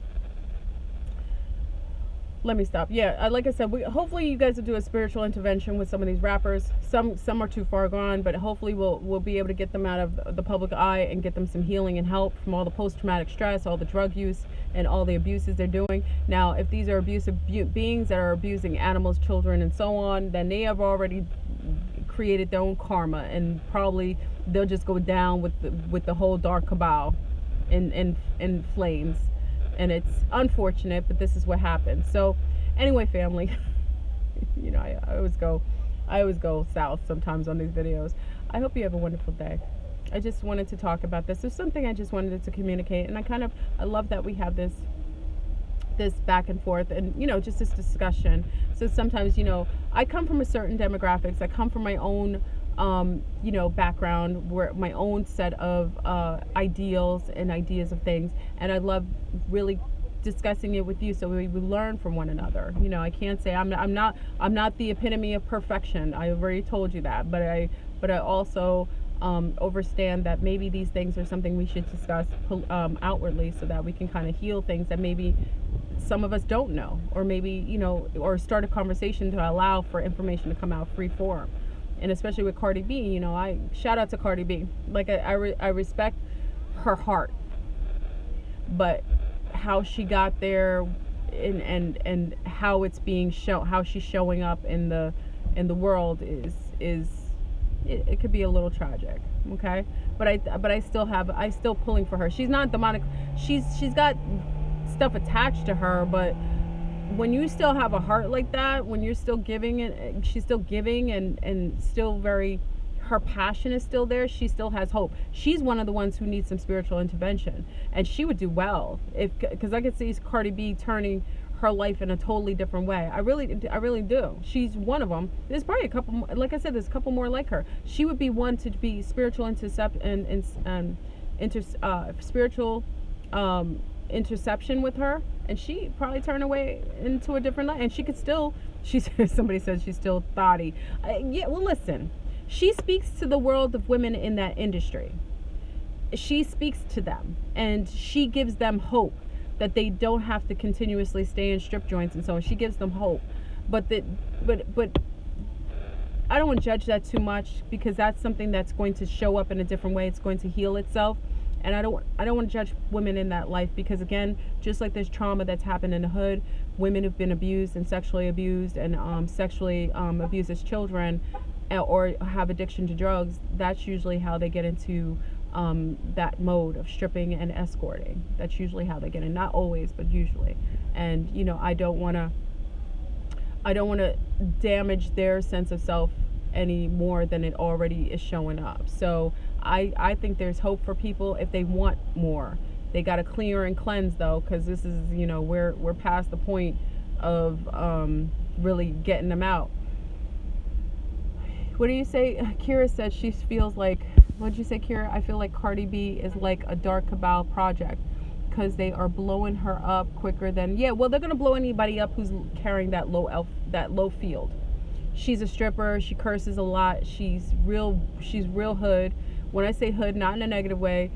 Let me stop. Yeah, like I said, hopefully you guys will do a spiritual intervention with some of these rappers. Some are too far gone, but hopefully we'll be able to get them out of the public eye and get them some healing and help from all the post-traumatic stress, all the drug use, and all the abuses they're doing. Now, if these are abusive beings that are abusing animals, children, and so on, then they have already created their own karma, and probably they'll just go down with the whole dark cabal in flames. And it's unfortunate, but this is what happens. So anyway, family, I always go south sometimes on these videos. I hope you have a wonderful day. I just wanted to talk about this. There's something I just wanted to communicate, and I love that we have this this back and forth, and just this discussion. So sometimes, I come from a certain demographics. I come from my own background, where my own set of ideals and ideas of things, and I love really discussing it with you, so we learn from one another. I can't say I'm not the epitome of perfection. I already told you that, but I also understand that maybe these things are something we should discuss outwardly, so that we can kind of heal things that maybe some of us don't know, or maybe or start a conversation to allow for information to come out free form. And especially with Cardi B, I shout out to Cardi B. Like I respect her heart, but how she got there, and how it's being shown, how she's showing up in the world is it could be a little tragic. Okay, but I still pulling for her. She's not demonic. She's got stuff attached to her, but when you still have a heart like that, when you're still giving it, she's still giving, and still very, her passion is still there. She still has hope. She's one of the ones who needs some spiritual intervention, and she would do well because I could see Cardi B turning her life in a totally different way. I really do. She's one of them. There's probably a couple more, like I said, there's a couple more like her. She would be one to be spiritual spiritual interception with her, and she probably turn away into a different life, and she could still, somebody says she's still thotty. Yeah, well, listen, she speaks to the world of women in that industry. She speaks to them, and she gives them hope that they don't have to continuously stay in strip joints and so on. She gives them hope, but I don't want to judge that too much, because that's something that's going to show up in a different way. It's going to heal itself. And I don't want to judge women in that life, because again, just like there's trauma that's happened in the hood, women who've been abused and sexually abused and sexually abused as children, or have addiction to drugs, that's usually how they get into that mode of stripping and escorting. That's usually how they get in. Not always, but usually. And I don't want to damage their sense of self any more than it already is showing up. So I think there's hope for people if they want more. They got to clear and cleanse though, because this is, we're past the point of really getting them out. What do you say? Kira said she feels like, what did you say, Kira? I feel like Cardi B is like a dark cabal project, because they are blowing her up quicker than, yeah, well, they're going to blow anybody up who's carrying that low field. She's a stripper. She curses a lot. She's real hood. When I say hood, not in a negative way,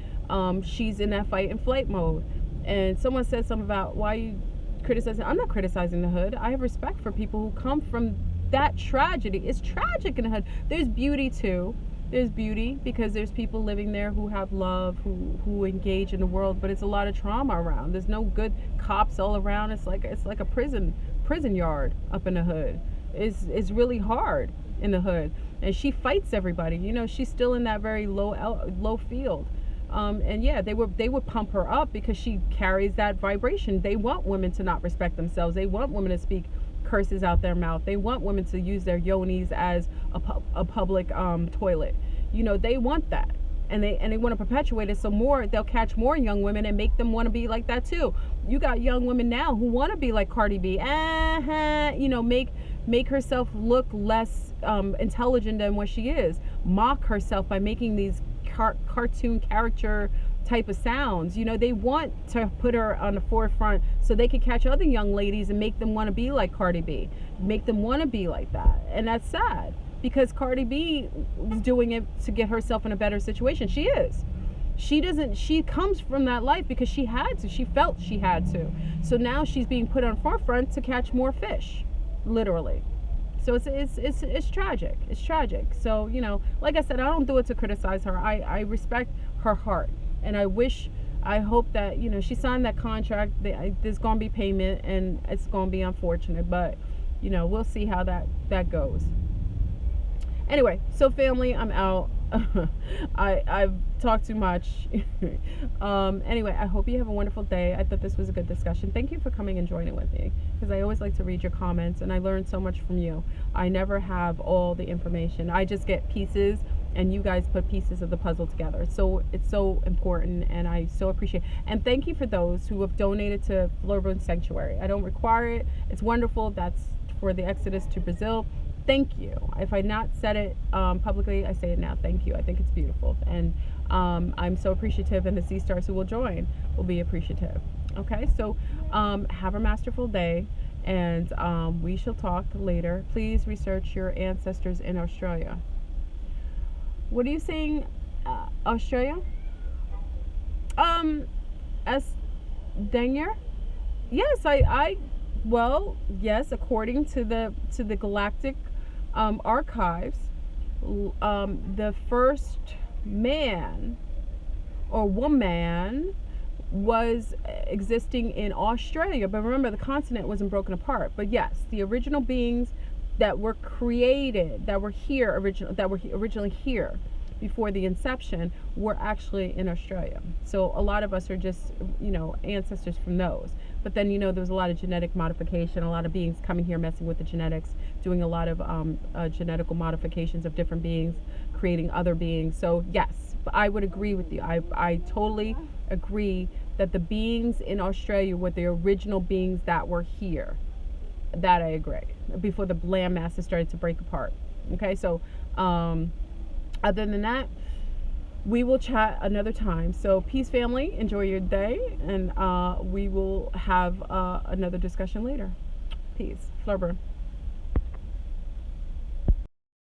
she's in that fight and flight mode. And someone said something about, why you criticizing? I'm not criticizing the hood. I have respect for people who come from that tragedy. It's tragic in the hood. There's beauty too. There's beauty because there's people living there who have love, who engage in the world, but it's a lot of trauma around. There's no good cops all around. It's like a prison yard up in the hood. It's really hard in the hood, and she fights everybody. She's still in that very low field, and yeah, they would pump her up because she carries that vibration. They want women to not respect themselves. They want women to speak curses out their mouth. They want women to use their yonis as a public toilet. They want that, and they want to perpetuate it. So they'll catch more young women and make them want to be like that too. You got young women now who want to be like Cardi B. Make herself look less intelligent than what she is. Mock herself by making these cartoon character type of sounds. They want to put her on the forefront so they can catch other young ladies and make them want to be like Cardi B, make them want to be like that. And that's sad, because Cardi B is doing it to get herself in a better situation. She comes from that life because she had to. She felt she had to. So now she's being put on forefront to catch more fish, literally. So it's tragic. It's tragic. So, like I said, I don't do it to criticize her. I respect her heart. And I hope that, she signed that contract. There's going to be payment, and it's going to be unfortunate. But, we'll see how that goes. Anyway, so family, I'm out. I've talked too much. Anyway, I hope you have a wonderful day. I thought this was a good discussion. Thank you for coming and joining with me, because I always like to read your comments, and I learn so much from you. I never have all the information. I just get pieces and you guys put pieces of the puzzle together. So it's so important, and I so appreciate it. And thank you for those who have donated to Florboon Sanctuary. I don't require it. It's wonderful. That's for the Exodus to Brazil. Thank you. If I not said it publicly, I say it now. Thank you. I think it's beautiful, and I'm so appreciative, and the Sea Stars who will join will be appreciative. Okay, so have a masterful day, and we shall talk later. Please research your ancestors in Australia. What are you saying, Australia? As Danger? Yes, well, yes, according to the Galactic Archives, the first man or woman was existing in Australia, but remember the continent wasn't broken apart. But yes, the original beings that were created, that were originally here before the inception, were actually in Australia. So a lot of us are just, ancestors from those. But then, there was a lot of genetic modification, a lot of beings coming here messing with the genetics, doing a lot of genetical modifications of different beings, creating other beings. So yes, I would agree with you. I totally agree that the beings in Australia were the original beings that were here. That I agree. Before the land masses started to break apart. Okay, so other than that, we will chat another time. So peace, family. Enjoy your day, and we will have another discussion later. Peace. Flurber.